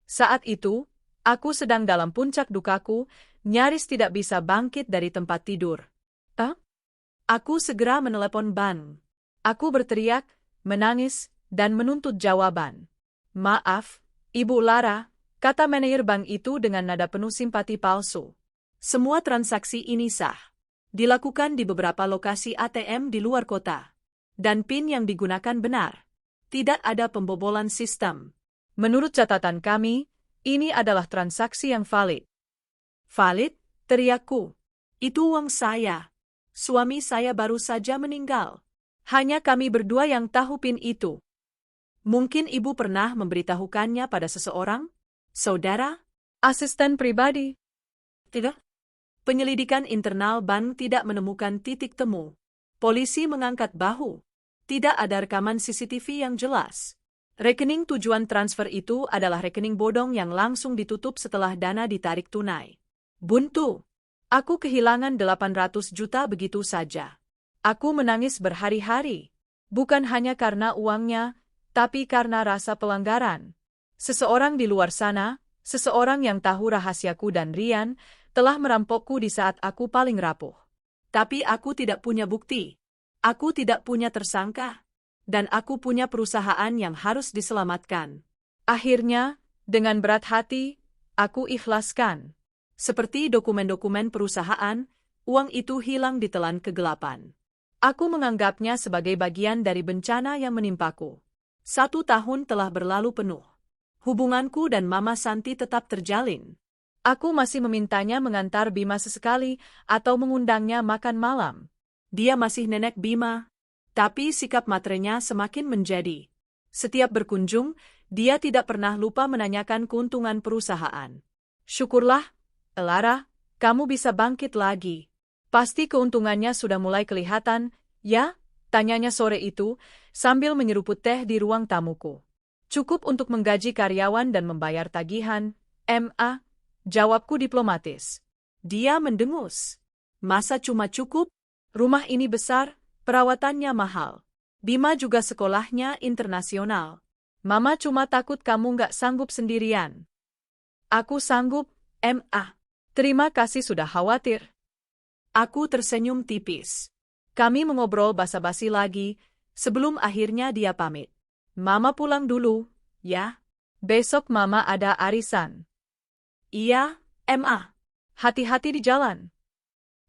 Saat itu, aku sedang dalam puncak dukaku, nyaris tidak bisa bangkit dari tempat tidur. Aku segera menelepon bank. Aku berteriak, menangis, dan menuntut jawaban. Maaf, Ibu Lara, kata manajer bank itu dengan nada penuh simpati palsu. Semua transaksi ini sah. Dilakukan di beberapa lokasi ATM di luar kota. Dan PIN yang digunakan benar. Tidak ada pembobolan sistem. Menurut catatan kami, ini adalah transaksi yang valid. Valid? Teriakku. Itu uang saya. Suami saya baru saja meninggal. Hanya kami berdua yang tahu PIN itu. Mungkin ibu pernah memberitahukannya pada seseorang? Saudara? Asisten pribadi? Tidak. Penyelidikan internal bank tidak menemukan titik temu. Polisi mengangkat bahu. Tidak ada rekaman CCTV yang jelas. Rekening tujuan transfer itu adalah rekening bodong yang langsung ditutup setelah dana ditarik tunai. Buntu. Aku kehilangan 800 juta begitu saja. Aku menangis berhari-hari. Bukan hanya karena uangnya, tapi karena rasa pelanggaran. Seseorang di luar sana, seseorang yang tahu rahasiaku dan Rian, telah merampokku di saat aku paling rapuh. Tapi aku tidak punya bukti. Aku tidak punya tersangka. Dan aku punya perusahaan yang harus diselamatkan. Akhirnya, dengan berat hati, aku ikhlaskan. Seperti dokumen-dokumen perusahaan, uang itu hilang ditelan kegelapan. Aku menganggapnya sebagai bagian dari bencana yang menimpaku. 1 tahun telah berlalu penuh. Hubunganku dan Mama Santi tetap terjalin. Aku masih memintanya mengantar Bima sesekali atau mengundangnya makan malam. Dia masih nenek Bima, tapi sikap maternya semakin menjadi. Setiap berkunjung, dia tidak pernah lupa menanyakan keuntungan perusahaan. Syukurlah, Elara, kamu bisa bangkit lagi. Pasti keuntungannya sudah mulai kelihatan, ya? Tanyanya sore itu, sambil menyeruput teh di ruang tamuku. Cukup untuk menggaji karyawan dan membayar tagihan, Ma. Jawabku diplomatis. Dia mendengus. Masa cuma cukup? Rumah ini besar, perawatannya mahal. Bima juga sekolahnya internasional. Mama cuma takut kamu nggak sanggup sendirian. Aku sanggup, Ma. Terima kasih sudah khawatir. Aku tersenyum tipis. Kami mengobrol basa-basi lagi, sebelum akhirnya dia pamit. Mama pulang dulu, ya. Besok Mama ada arisan. Iya, Ma. Hati-hati di jalan.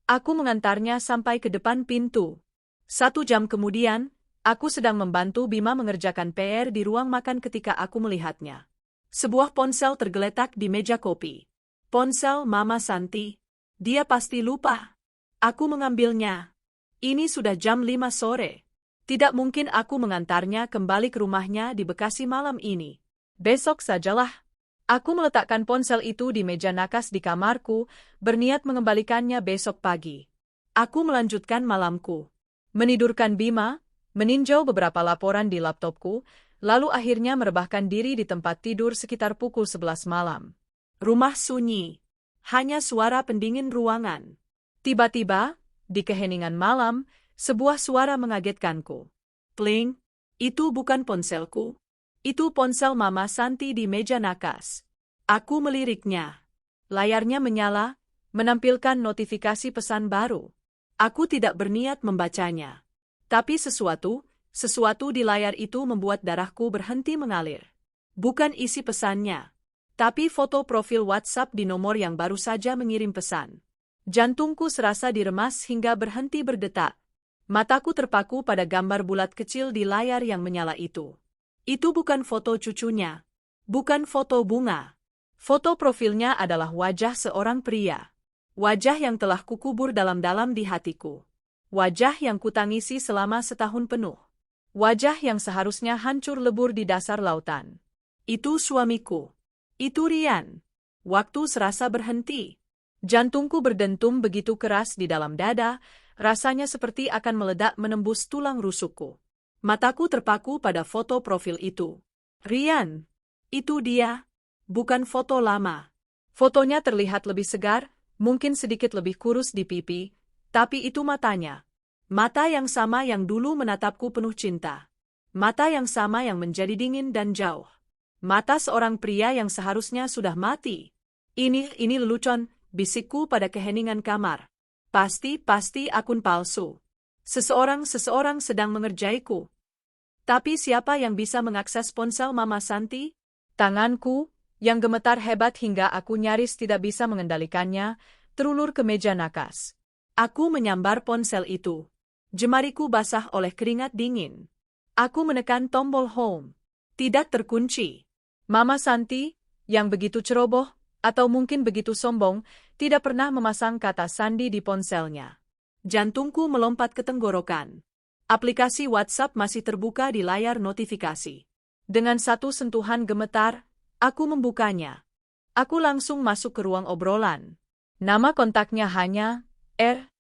Aku mengantarnya sampai ke depan pintu. 1 jam kemudian, aku sedang membantu Bima mengerjakan PR di ruang makan ketika aku melihatnya. Sebuah ponsel tergeletak di meja kopi. Ponsel Mama Santi. Dia pasti lupa. Aku mengambilnya. Ini sudah jam 5 sore. Tidak mungkin aku mengantarnya kembali ke rumahnya di Bekasi malam ini. Besok sajalah. Aku meletakkan ponsel itu di meja nakas di kamarku, berniat mengembalikannya besok pagi. Aku melanjutkan malamku. Menidurkan Bima, meninjau beberapa laporan di laptopku, lalu akhirnya merebahkan diri di tempat tidur sekitar pukul 11 malam. Rumah sunyi. Hanya suara pendingin ruangan. Tiba-tiba, di keheningan malam, sebuah suara mengagetkanku. Pling, itu bukan ponselku. Itu ponsel Mama Santi di meja nakas. Aku meliriknya. Layarnya menyala, menampilkan notifikasi pesan baru. Aku tidak berniat membacanya. Tapi sesuatu di layar itu membuat darahku berhenti mengalir. Bukan isi pesannya, tapi foto profil WhatsApp di nomor yang baru saja mengirim pesan. Jantungku serasa diremas hingga berhenti berdetak. Mataku terpaku pada gambar bulat kecil di layar yang menyala itu. Itu bukan foto cucunya. Bukan foto bunga. Foto profilnya adalah wajah seorang pria. Wajah yang telah kukubur dalam-dalam di hatiku. Wajah yang kutangisi selama setahun penuh. Wajah yang seharusnya hancur lebur di dasar lautan. Itu suamiku. Itu Rian. Waktu serasa berhenti. Jantungku berdentum begitu keras di dalam dada, rasanya seperti akan meledak menembus tulang rusukku. Mataku terpaku pada foto profil itu. Rian. Itu dia. Bukan foto lama. Fotonya terlihat lebih segar, mungkin sedikit lebih kurus di pipi, tapi itu matanya. Mata yang sama yang dulu menatapku penuh cinta. Mata yang sama yang menjadi dingin dan jauh. Mata seorang pria yang seharusnya sudah mati. Ini lelucon, bisikku pada keheningan kamar. Pasti akun palsu. Seseorang sedang mengerjaiku. Tapi siapa yang bisa mengakses ponsel Mama Santi? Tanganku, yang gemetar hebat hingga aku nyaris tidak bisa mengendalikannya, terulur ke meja nakas. Aku menyambar ponsel itu. Jemariku basah oleh keringat dingin. Aku menekan tombol home. Tidak terkunci. Mama Santi, yang begitu ceroboh, atau mungkin begitu sombong, tidak pernah memasang kata sandi di ponselnya. Jantungku melompat ke tenggorokan. Aplikasi WhatsApp masih terbuka di layar notifikasi. Dengan satu sentuhan gemetar, aku membukanya. Aku langsung masuk ke ruang obrolan. Nama kontaknya hanya R.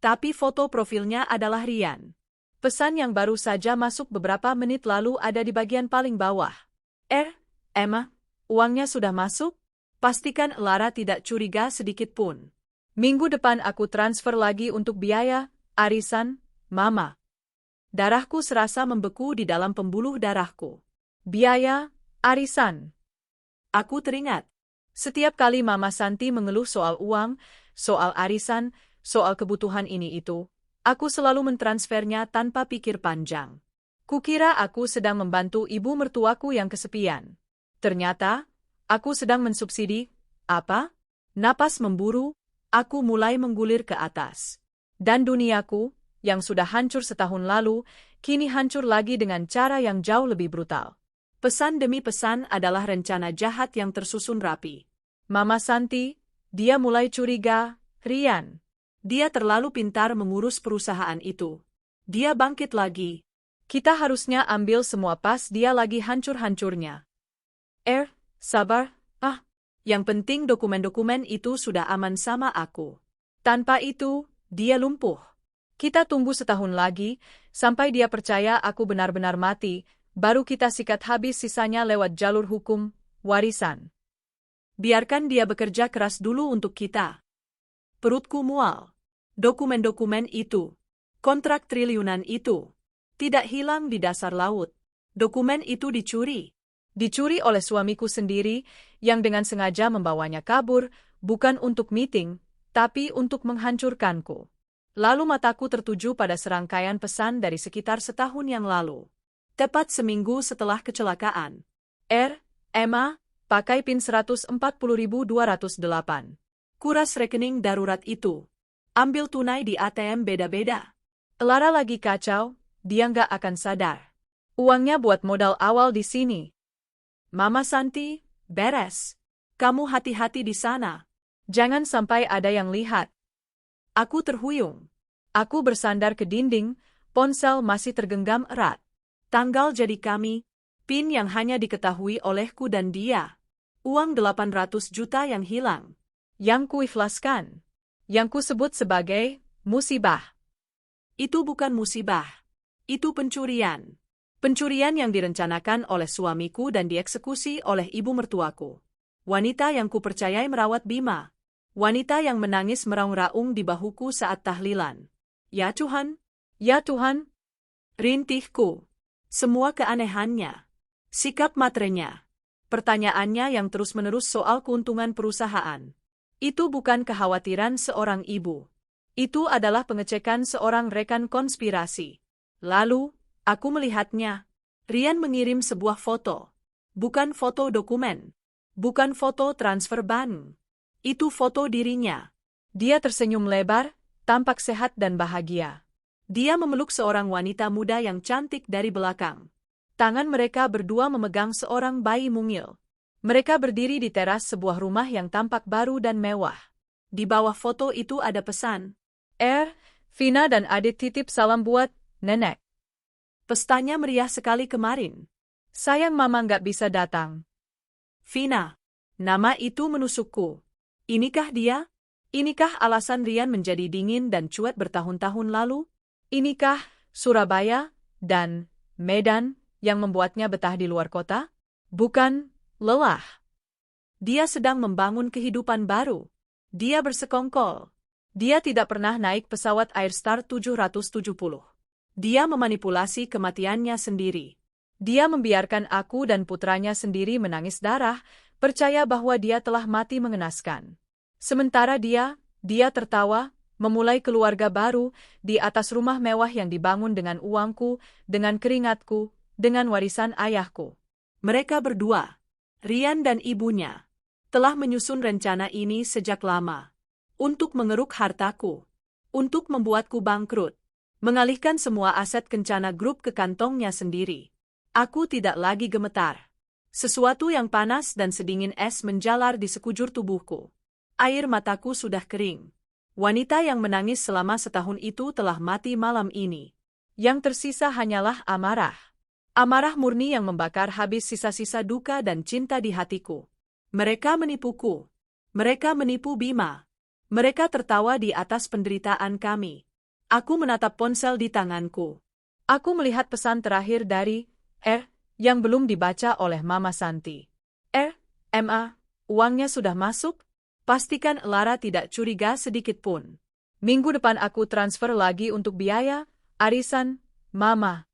Tapi foto profilnya adalah Rian. Pesan yang baru saja masuk beberapa menit lalu ada di bagian paling bawah. R. Emma, uangnya sudah masuk? Pastikan Lara tidak curiga sedikit pun. Minggu depan aku transfer lagi untuk biaya arisan, Mama. Darahku serasa membeku di dalam pembuluh darahku. Biaya arisan. Aku teringat. Setiap kali Mama Santi mengeluh soal uang, soal arisan, soal kebutuhan ini itu, aku selalu mentransfernya tanpa pikir panjang. Kukira aku sedang membantu ibu mertuaku yang kesepian. Ternyata, aku sedang mensubsidi, apa? Napas memburu, aku mulai menggulir ke atas. Dan duniaku, yang sudah hancur setahun lalu, kini hancur lagi dengan cara yang jauh lebih brutal. Pesan demi pesan adalah rencana jahat yang tersusun rapi. Mama Santi, dia mulai curiga, Rian. Dia terlalu pintar mengurus perusahaan itu. Dia bangkit lagi. Kita harusnya ambil semua pas dia lagi hancur-hancurnya. Sabar, Yang penting dokumen-dokumen itu sudah aman sama aku. Tanpa itu, dia lumpuh. Kita tunggu setahun lagi, sampai dia percaya aku benar-benar mati, baru kita sikat habis sisanya lewat jalur hukum, warisan. Biarkan dia bekerja keras dulu untuk kita. Perutku mual. Dokumen-dokumen itu, kontrak triliunan itu, tidak hilang di dasar laut. Dokumen itu dicuri. Dicuri oleh suamiku sendiri, yang dengan sengaja membawanya kabur, bukan untuk meeting, tapi untuk menghancurkanku. Lalu mataku tertuju pada serangkaian pesan dari sekitar setahun yang lalu. Tepat seminggu setelah kecelakaan. Emma, pakai PIN 140.208. Kuras rekening darurat itu. Ambil tunai di ATM beda-beda. Lara lagi kacau, dia nggak akan sadar. Uangnya buat modal awal di sini. Mama Santi, beres. Kamu hati-hati di sana. Jangan sampai ada yang lihat. Aku terhuyung. Aku bersandar ke dinding, ponsel masih tergenggam erat. Tanggal jadi kami, PIN yang hanya diketahui olehku dan dia. Uang 800 juta yang hilang. Yang kuikhlaskan. Yang kusebut sebagai musibah. Itu bukan musibah. Itu pencurian. Pencurian yang direncanakan oleh suamiku dan dieksekusi oleh ibu mertuaku. Wanita yang kupercayai merawat Bima. Wanita yang menangis meraung-raung di bahuku saat tahlilan. Ya Tuhan, ya Tuhan. Rintihku. Semua keanehannya. Sikap maternya. Pertanyaannya yang terus-menerus soal keuntungan perusahaan. Itu bukan kekhawatiran seorang ibu. Itu adalah pengecekan seorang rekan konspirasi. Lalu, aku melihatnya. Rian mengirim sebuah foto. Bukan foto dokumen. Bukan foto transfer bank. Itu foto dirinya. Dia tersenyum lebar, tampak sehat dan bahagia. Dia memeluk seorang wanita muda yang cantik dari belakang. Tangan mereka berdua memegang seorang bayi mungil. Mereka berdiri di teras sebuah rumah yang tampak baru dan mewah. Di bawah foto itu ada pesan. Vina dan Adit titip salam buat nenek. Pestanya meriah sekali kemarin. Sayang mama nggak bisa datang. Vina. Nama itu menusukku. Inikah dia? Inikah alasan Rian menjadi dingin dan cuek bertahun-tahun lalu? Inikah Surabaya dan Medan yang membuatnya betah di luar kota? Bukan lelah. Dia sedang membangun kehidupan baru. Dia bersekongkol. Dia tidak pernah naik pesawat Airstar 770. Dia memanipulasi kematiannya sendiri. Dia membiarkan aku dan putranya sendiri menangis darah, percaya bahwa dia telah mati mengenaskan. Sementara dia tertawa, memulai keluarga baru, di atas rumah mewah yang dibangun dengan uangku, dengan keringatku, dengan warisan ayahku. Mereka berdua, Rian dan ibunya, telah menyusun rencana ini sejak lama. Untuk mengeruk hartaku. Untuk membuatku bangkrut. Mengalihkan semua aset Kencana Group ke kantongnya sendiri. Aku tidak lagi gemetar. Sesuatu yang panas dan sedingin es menjalar di sekujur tubuhku. Air mataku sudah kering. Wanita yang menangis selama setahun itu telah mati malam ini. Yang tersisa hanyalah amarah. Amarah murni yang membakar habis sisa-sisa duka dan cinta di hatiku. Mereka menipuku. Mereka menipu Bima. Mereka tertawa di atas penderitaan kami. Aku menatap ponsel di tanganku. Aku melihat pesan terakhir dari yang belum dibaca oleh Mama Santi. Emma, uangnya sudah masuk? Pastikan Lara tidak curiga sedikit pun. Minggu depan aku transfer lagi untuk biaya arisan, Mama.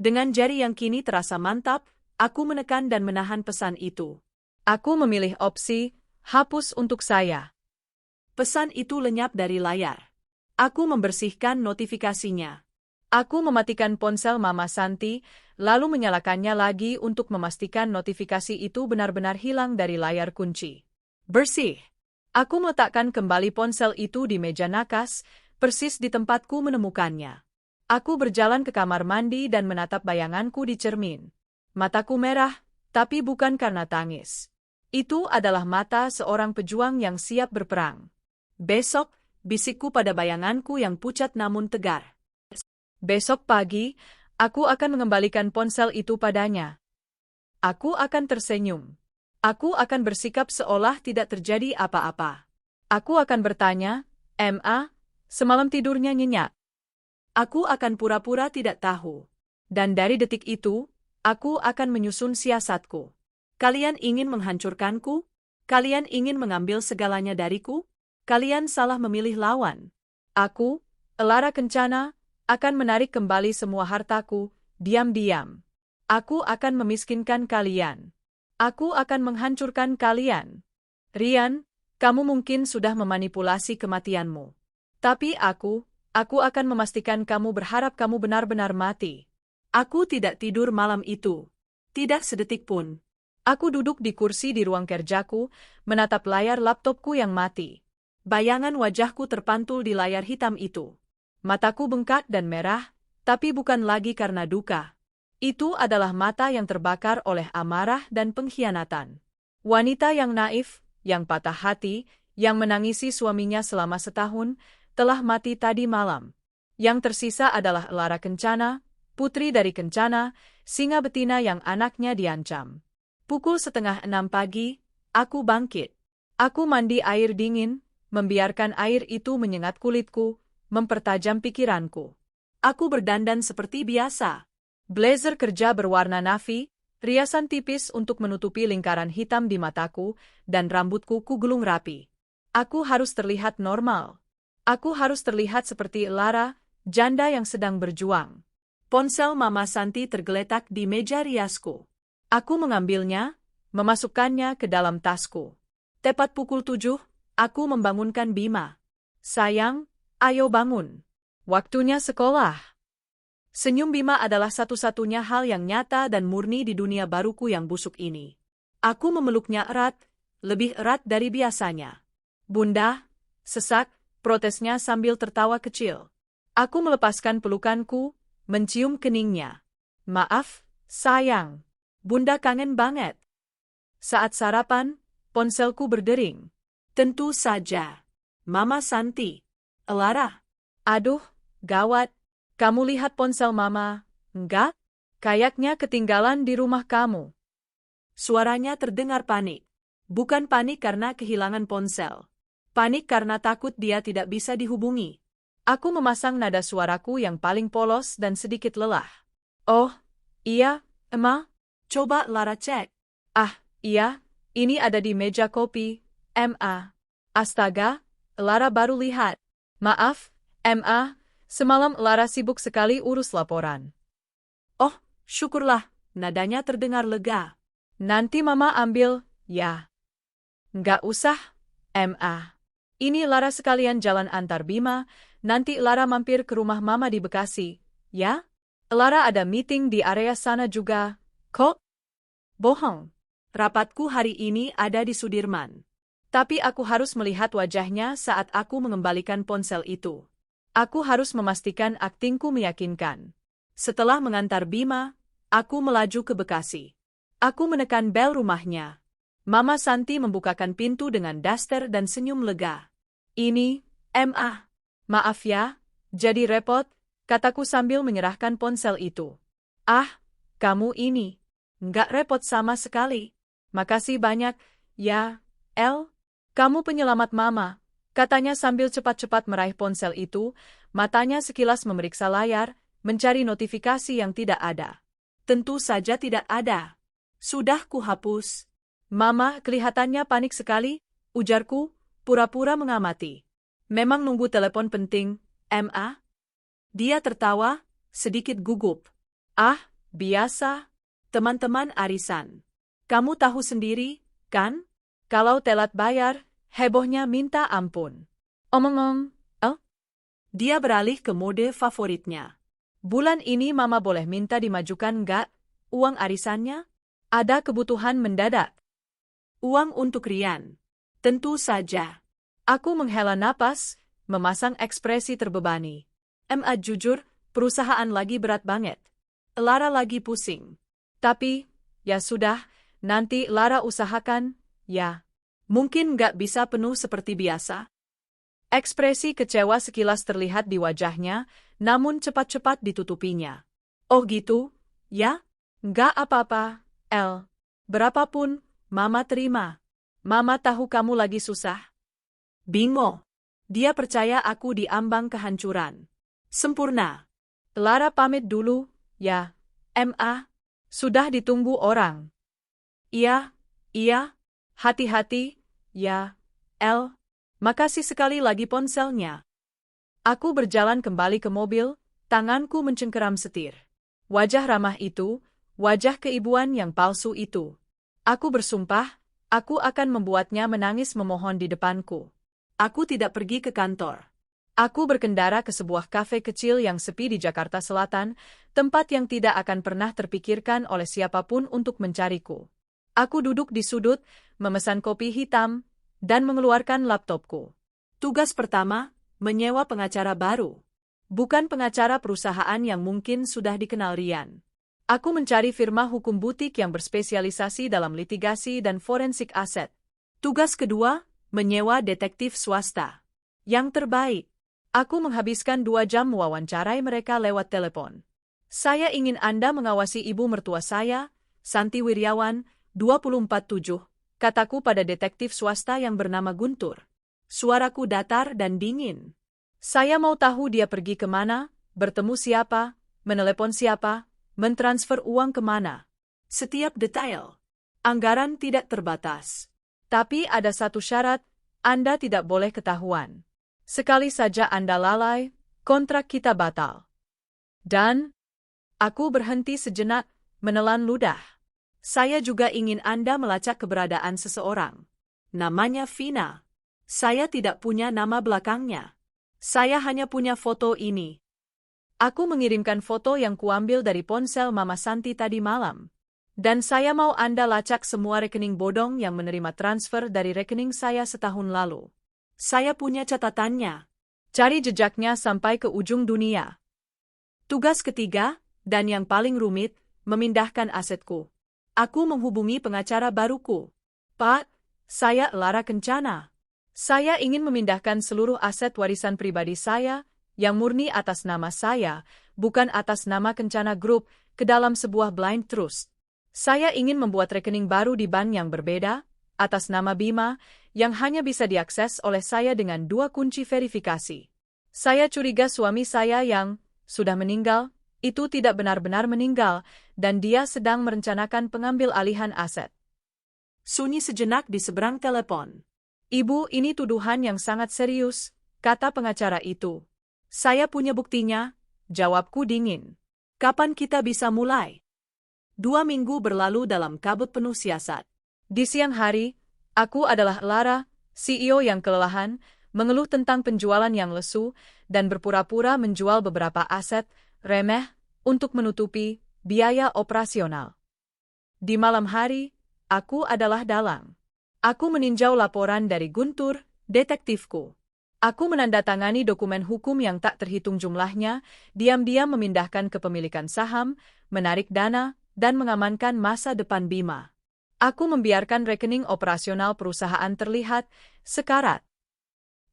Dengan jari yang kini terasa mantap, aku menekan dan menahan pesan itu. Aku memilih opsi hapus untuk saya. Pesan itu lenyap dari layar. Aku membersihkan notifikasinya. Aku mematikan ponsel Mama Santi, lalu menyalakannya lagi untuk memastikan notifikasi itu benar-benar hilang dari layar kunci. Bersih. Aku meletakkan kembali ponsel itu di meja nakas, persis di tempatku menemukannya. Aku berjalan ke kamar mandi dan menatap bayanganku di cermin. Mataku merah, tapi bukan karena tangis. Itu adalah mata seorang pejuang yang siap berperang. Besok, bisikku pada bayanganku yang pucat namun tegar. Besok pagi, aku akan mengembalikan ponsel itu padanya. Aku akan tersenyum. Aku akan bersikap seolah tidak terjadi apa-apa. Aku akan bertanya, "Ma, semalam tidurnya nyenyak?" Aku akan pura-pura tidak tahu. Dan dari detik itu, aku akan menyusun siasatku. Kalian ingin menghancurkanku? Kalian ingin mengambil segalanya dariku? Kalian salah memilih lawan. Aku, Elara Kencana, akan menarik kembali semua hartaku, diam-diam. Aku akan memiskinkan kalian. Aku akan menghancurkan kalian. Rian, kamu mungkin sudah memanipulasi kematianmu. Tapi aku akan memastikan kamu berharap kamu benar-benar mati. Aku tidak tidur malam itu. Tidak sedetik pun. Aku duduk di kursi di ruang kerjaku, menatap layar laptopku yang mati. Bayangan wajahku terpantul di layar hitam itu. Mataku bengkak dan merah, tapi bukan lagi karena duka. Itu adalah mata yang terbakar oleh amarah dan pengkhianatan. Wanita yang naif, yang patah hati, yang menangisi suaminya selama setahun, telah mati tadi malam. Yang tersisa adalah Elara Kencana, putri dari Kencana, singa betina yang anaknya diancam. Pukul 5:30 pagi, aku bangkit. Aku mandi air dingin, membiarkan air itu menyengat kulitku, mempertajam pikiranku. Aku berdandan seperti biasa. Blazer kerja berwarna navy, riasan tipis untuk menutupi lingkaran hitam di mataku, dan rambutku kugulung rapi. Aku harus terlihat normal. Aku harus terlihat seperti Elara, janda yang sedang berjuang. Ponsel Mama Santi tergeletak di meja riasku. Aku mengambilnya, memasukkannya ke dalam tasku. Tepat pukul 7, aku membangunkan Bima. "Sayang, ayo bangun. Waktunya sekolah." Senyum Bima adalah satu-satunya hal yang nyata dan murni di dunia baruku yang busuk ini. Aku memeluknya erat, lebih erat dari biasanya. "Bunda," sesak, protesnya sambil tertawa kecil. Aku melepaskan pelukanku, mencium keningnya. "Maaf, sayang. Bunda kangen banget." Saat sarapan, ponselku berdering. Tentu saja. Mama Santi. "Elara." "Aduh, gawat. Kamu lihat ponsel Mama, enggak? Kayaknya ketinggalan di rumah kamu." Suaranya terdengar panik. Bukan panik karena kehilangan ponsel. Panik karena takut dia tidak bisa dihubungi. Aku memasang nada suaraku yang paling polos dan sedikit lelah. "Oh, iya, Emma. Coba Lara cek." "Ah, iya, ini ada di meja kopi, Ma." "Astaga, Lara baru lihat. Maaf, Ma. Semalam Lara sibuk sekali urus laporan." "Oh, syukurlah," nadanya terdengar lega. "Nanti Mama ambil, ya." "Nggak usah, Ma. Ini Lara sekalian jalan antar Bima, nanti Lara mampir ke rumah Mama di Bekasi, ya? Lara ada meeting di area sana juga, kok." "Bohong. Rapatku hari ini ada di Sudirman. Tapi aku harus melihat wajahnya saat aku mengembalikan ponsel itu. Aku harus memastikan aktingku meyakinkan." Setelah mengantar Bima, aku melaju ke Bekasi. Aku menekan bel rumahnya. Mama Santi membukakan pintu dengan daster dan senyum lega. "Ini, Ma. Maaf ya, jadi repot," kataku sambil menyerahkan ponsel itu. "Ah, kamu ini. Nggak repot sama sekali. Makasih banyak, ya, El. Kamu penyelamat Mama," katanya sambil cepat-cepat meraih ponsel itu, matanya sekilas memeriksa layar, mencari notifikasi yang tidak ada. Tentu saja tidak ada. "Sudah kuhapus." "Mama kelihatannya panik sekali," ujarku, pura-pura mengamati. "Memang nunggu telepon penting, Ma?" Dia tertawa, sedikit gugup. "Ah, biasa. Teman-teman arisan. Kamu tahu sendiri, kan? Kalau telat bayar, hebohnya minta ampun." "Omong-omong, El?" Dia beralih ke mode favoritnya. "Bulan ini Mama boleh minta dimajukan nggak uang arisannya? Ada kebutuhan mendadak." "Uang untuk Rian." "Tentu saja." Aku menghela napas, memasang ekspresi terbebani. "Ma jujur, Perusahaan lagi berat banget. Lara lagi pusing. Tapi, ya sudah, nanti Lara usahakan, ya. Mungkin nggak bisa penuh seperti biasa. Ekspresi kecewa sekilas terlihat di wajahnya, namun cepat-cepat ditutupinya. Oh gitu, ya? Nggak apa-apa, El. Berapapun, Mama terima. Mama tahu kamu lagi susah. Bingo. Dia percaya aku di ambang kehancuran. Sempurna. Lara pamit dulu, ya. Ma. Sudah ditunggu orang. Iya, iya. Hati-hati, ya. El. Makasih sekali lagi ponselnya. Aku berjalan kembali ke mobil, tanganku mencengkeram setir. Wajah ramah itu, wajah keibuan yang palsu itu. Aku bersumpah, aku akan membuatnya menangis memohon di depanku. Aku tidak pergi ke kantor. Aku berkendara ke sebuah kafe kecil yang sepi di Jakarta Selatan, tempat yang tidak akan pernah terpikirkan oleh siapapun untuk mencariku. Aku duduk di sudut, memesan kopi hitam, dan mengeluarkan laptopku. Tugas pertama, menyewa pengacara baru. Bukan pengacara perusahaan yang mungkin sudah dikenal Rian. Aku mencari firma hukum butik yang berspesialisasi dalam litigasi dan forensik aset. Tugas kedua, menyewa detektif swasta. Yang terbaik. Aku menghabiskan 2 jam mewawancarai mereka lewat telepon. Saya ingin Anda mengawasi ibu mertua saya, Santi Wiryawan, 24/7, kataku pada detektif swasta yang bernama Guntur. Suaraku datar dan dingin. Saya mau tahu dia pergi kemana, bertemu siapa, menelepon siapa, mentransfer uang kemana. Setiap detail. Anggaran tidak terbatas. Tapi ada satu syarat, Anda tidak boleh ketahuan. Sekali saja Anda lalai, kontrak kita batal. Dan, aku berhenti sejenak, menelan ludah. Saya juga ingin Anda melacak keberadaan seseorang. Namanya Vina. Saya tidak punya nama belakangnya. Saya hanya punya foto ini. Aku mengirimkan foto yang kuambil dari ponsel Mama Santi tadi malam. Dan saya mau Anda lacak semua rekening bodong yang menerima transfer dari rekening saya setahun lalu. Saya punya catatannya. Cari jejaknya sampai ke ujung dunia. Tugas ketiga, dan yang paling rumit, memindahkan asetku. Aku menghubungi pengacara baruku. Pak, saya Lara Kencana. Saya ingin memindahkan seluruh aset warisan pribadi saya, yang murni atas nama saya, bukan atas nama Kencana Group, ke dalam sebuah blind trust. Saya ingin membuat rekening baru di bank yang berbeda, atas nama Bima, yang hanya bisa diakses oleh saya dengan 2 kunci verifikasi. Saya curiga suami saya yang sudah meninggal, itu tidak benar-benar meninggal, dan dia sedang merencanakan pengambil alihan aset. Sunyi sejenak di seberang telepon. Ibu, ini tuduhan yang sangat serius, kata pengacara itu. Saya punya buktinya, jawabku dingin. Kapan kita bisa mulai? 2 minggu berlalu dalam kabut penuh siasat. Di siang hari, aku adalah Lara, CEO yang kelelahan, mengeluh tentang penjualan yang lesu, dan berpura-pura menjual beberapa aset remeh untuk menutupi biaya operasional. Di malam hari, aku adalah dalang. Aku meninjau laporan dari Guntur, detektifku. Aku menandatangani dokumen hukum yang tak terhitung jumlahnya, diam-diam memindahkan kepemilikan saham, menarik dana, dan mengamankan masa depan Bima. Aku membiarkan rekening operasional perusahaan terlihat sekarat.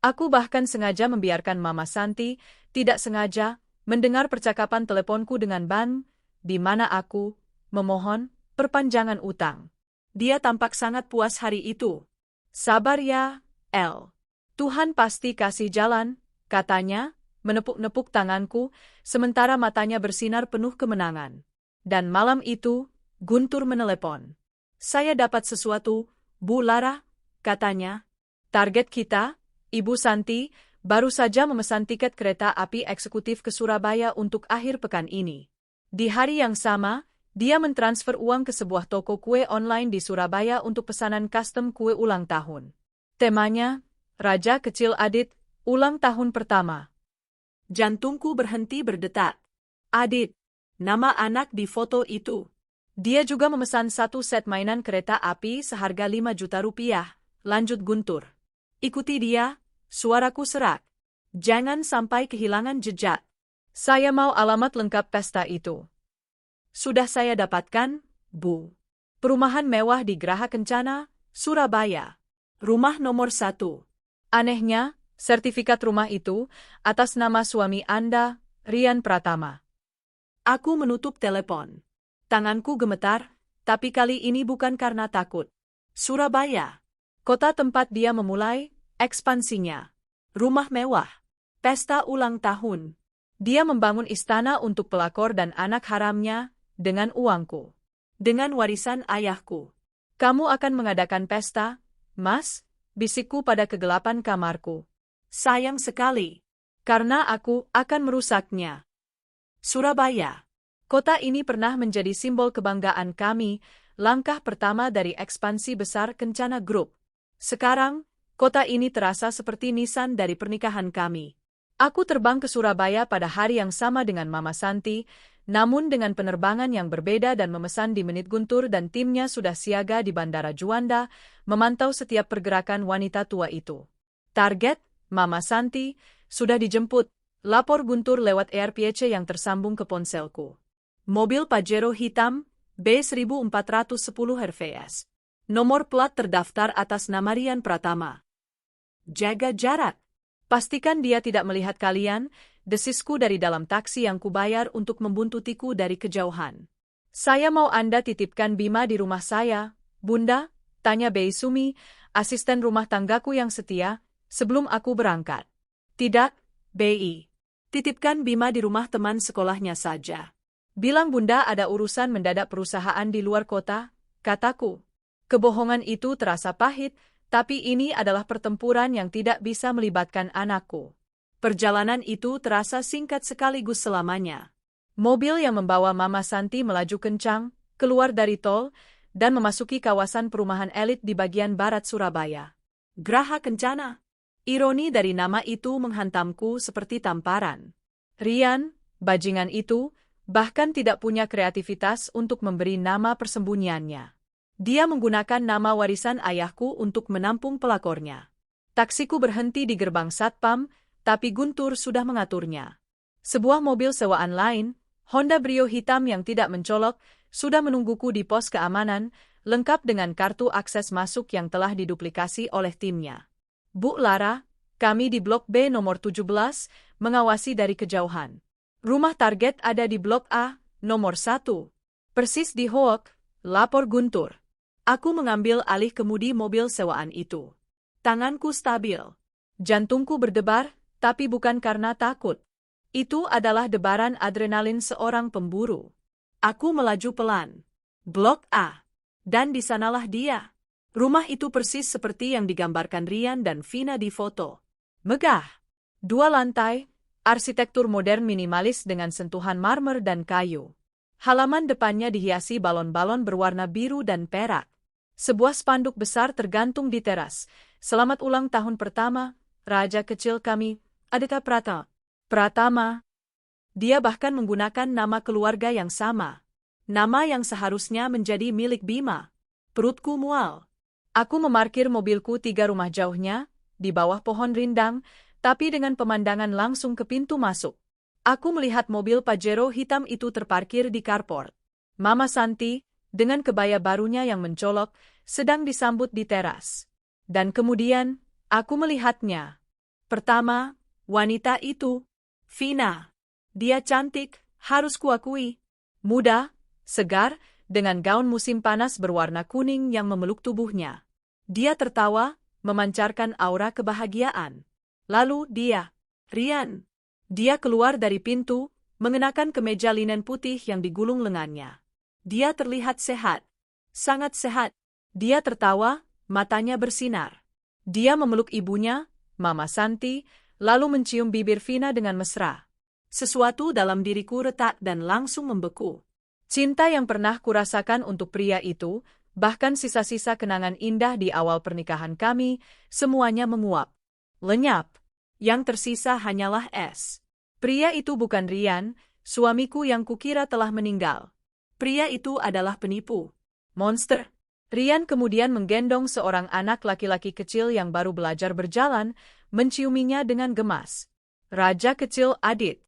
Aku bahkan sengaja membiarkan Mama Santi, tidak sengaja, mendengar percakapan teleponku dengan Ban, di mana aku memohon perpanjangan utang. Dia tampak sangat puas hari itu. Sabar ya, El. Tuhan pasti kasih jalan, katanya, menepuk-nepuk tanganku, sementara matanya bersinar penuh kemenangan. Dan malam itu, Guntur menelepon. Saya dapat sesuatu, Bu Lara, katanya. Target kita, Ibu Santi, baru saja memesan tiket kereta api eksekutif ke Surabaya untuk akhir pekan ini. Di hari yang sama, dia mentransfer uang ke sebuah toko kue online di Surabaya untuk pesanan custom kue ulang tahun. Temanya, Raja Kecil Adit, ulang tahun pertama. Jantungku berhenti berdetak. Adit, nama anak di foto itu. Dia juga memesan 1 set mainan kereta api seharga 5 juta rupiah, lanjut Guntur. Ikuti dia, suaraku serak. Jangan sampai kehilangan jejak. Saya mau alamat lengkap pesta itu. Sudah saya dapatkan, Bu. Perumahan mewah di Geraha Kencana, Surabaya. Rumah nomor 1. Anehnya, sertifikat rumah itu atas nama suami Anda, Rian Pratama. Aku menutup telepon. Tanganku gemetar, tapi kali ini bukan karena takut. Surabaya, kota tempat dia memulai ekspansinya. Rumah mewah, pesta ulang tahun. Dia membangun istana untuk pelakor dan anak haramnya dengan uangku. Dengan warisan ayahku. Kamu akan mengadakan pesta, Mas? Bisikku pada kegelapan kamarku. Sayang sekali. Karena aku akan merusaknya. Surabaya. Kota ini pernah menjadi simbol kebanggaan kami, langkah pertama dari ekspansi besar Kencana Group. Sekarang, kota ini terasa seperti nisan dari pernikahan kami. Aku terbang ke Surabaya pada hari yang sama dengan Mama Santi, namun dengan penerbangan yang berbeda dan memesan di menit Guntur dan timnya sudah siaga di Bandara Juanda, memantau setiap pergerakan wanita tua itu. Target, Mama Santi, sudah dijemput, lapor Guntur lewat AirPC yang tersambung ke ponselku. Mobil Pajero hitam, B1410 RVS. Nomor plat terdaftar atas nama Rian Pratama. Jaga jarak. Pastikan dia tidak melihat kalian, desisku dari dalam taksi yang kubayar untuk membuntutiku dari kejauhan. Saya mau Anda titipkan Bima di rumah saya, Bunda, tanya Bei Sumi, asisten rumah tanggaku yang setia, sebelum aku berangkat. Tidak, Bei. Titipkan Bima di rumah teman sekolahnya saja. Bilang Bunda ada urusan mendadak perusahaan di luar kota, kataku. Kebohongan itu terasa pahit, tapi ini adalah pertempuran yang tidak bisa melibatkan anakku. Perjalanan itu terasa singkat sekaligus selamanya. Mobil yang membawa Mama Santi melaju kencang, keluar dari tol, dan memasuki kawasan perumahan elit di bagian barat Surabaya. Geraha Kencana. Ironi dari nama itu menghantamku seperti tamparan. Rian, bajingan itu, bahkan tidak punya kreativitas untuk memberi nama persembunyiannya. Dia menggunakan nama warisan ayahku untuk menampung pelakornya. Taksiku berhenti di gerbang satpam, tapi Guntur sudah mengaturnya. Sebuah mobil sewaan lain, Honda Brio hitam yang tidak mencolok, sudah menungguku di pos keamanan, lengkap dengan kartu akses masuk yang telah diduplikasi oleh timnya. Bu Lara, kami di Blok B nomor 17, mengawasi dari kejauhan. Rumah target ada di Blok A, nomor 1. Persis di Hook, lapor Guntur. Aku mengambil alih kemudi mobil sewaan itu. Tanganku stabil. Jantungku berdebar, tapi bukan karena takut. Itu adalah debaran adrenalin seorang pemburu. Aku melaju pelan. Blok A. Dan di sanalah dia. Rumah itu persis seperti yang digambarkan Rian dan Vina di foto. Megah. 2 lantai, arsitektur modern minimalis dengan sentuhan marmer dan kayu. Halaman depannya dihiasi balon-balon berwarna biru dan perak. Sebuah spanduk besar tergantung di teras. Selamat ulang tahun pertama, Raja kecil kami, Adita Pratama. Dia bahkan menggunakan nama keluarga yang sama. Nama yang seharusnya menjadi milik Bima. Perutku mual. Aku memarkir mobilku 3 rumah jauhnya, di bawah pohon rindang, tapi dengan pemandangan langsung ke pintu masuk. Aku melihat mobil Pajero hitam itu terparkir di carport. Mama Santi, dengan kebaya barunya yang mencolok, sedang disambut di teras. Dan kemudian, aku melihatnya. Pertama, wanita itu, Vina. Dia cantik, harus kuakui. Muda, segar, dengan gaun musim panas berwarna kuning yang memeluk tubuhnya. Dia tertawa, memancarkan aura kebahagiaan. Lalu dia, Rian. Dia keluar dari pintu, mengenakan kemeja linen putih yang digulung lengannya. Dia terlihat sehat. Sangat sehat. Dia tertawa, matanya bersinar. Dia memeluk ibunya, Mama Santi, lalu mencium bibir Vina dengan mesra. Sesuatu dalam diriku retak dan langsung membeku. Cinta yang pernah kurasakan untuk pria itu, bahkan sisa-sisa kenangan indah di awal pernikahan kami, semuanya menguap. Lenyap. Yang tersisa hanyalah es. Pria itu bukan Rian, suamiku yang kukira telah meninggal. Pria itu adalah penipu. Monster. Rian kemudian menggendong seorang anak laki-laki kecil yang baru belajar berjalan, menciuminya dengan gemas. Raja kecil Adit.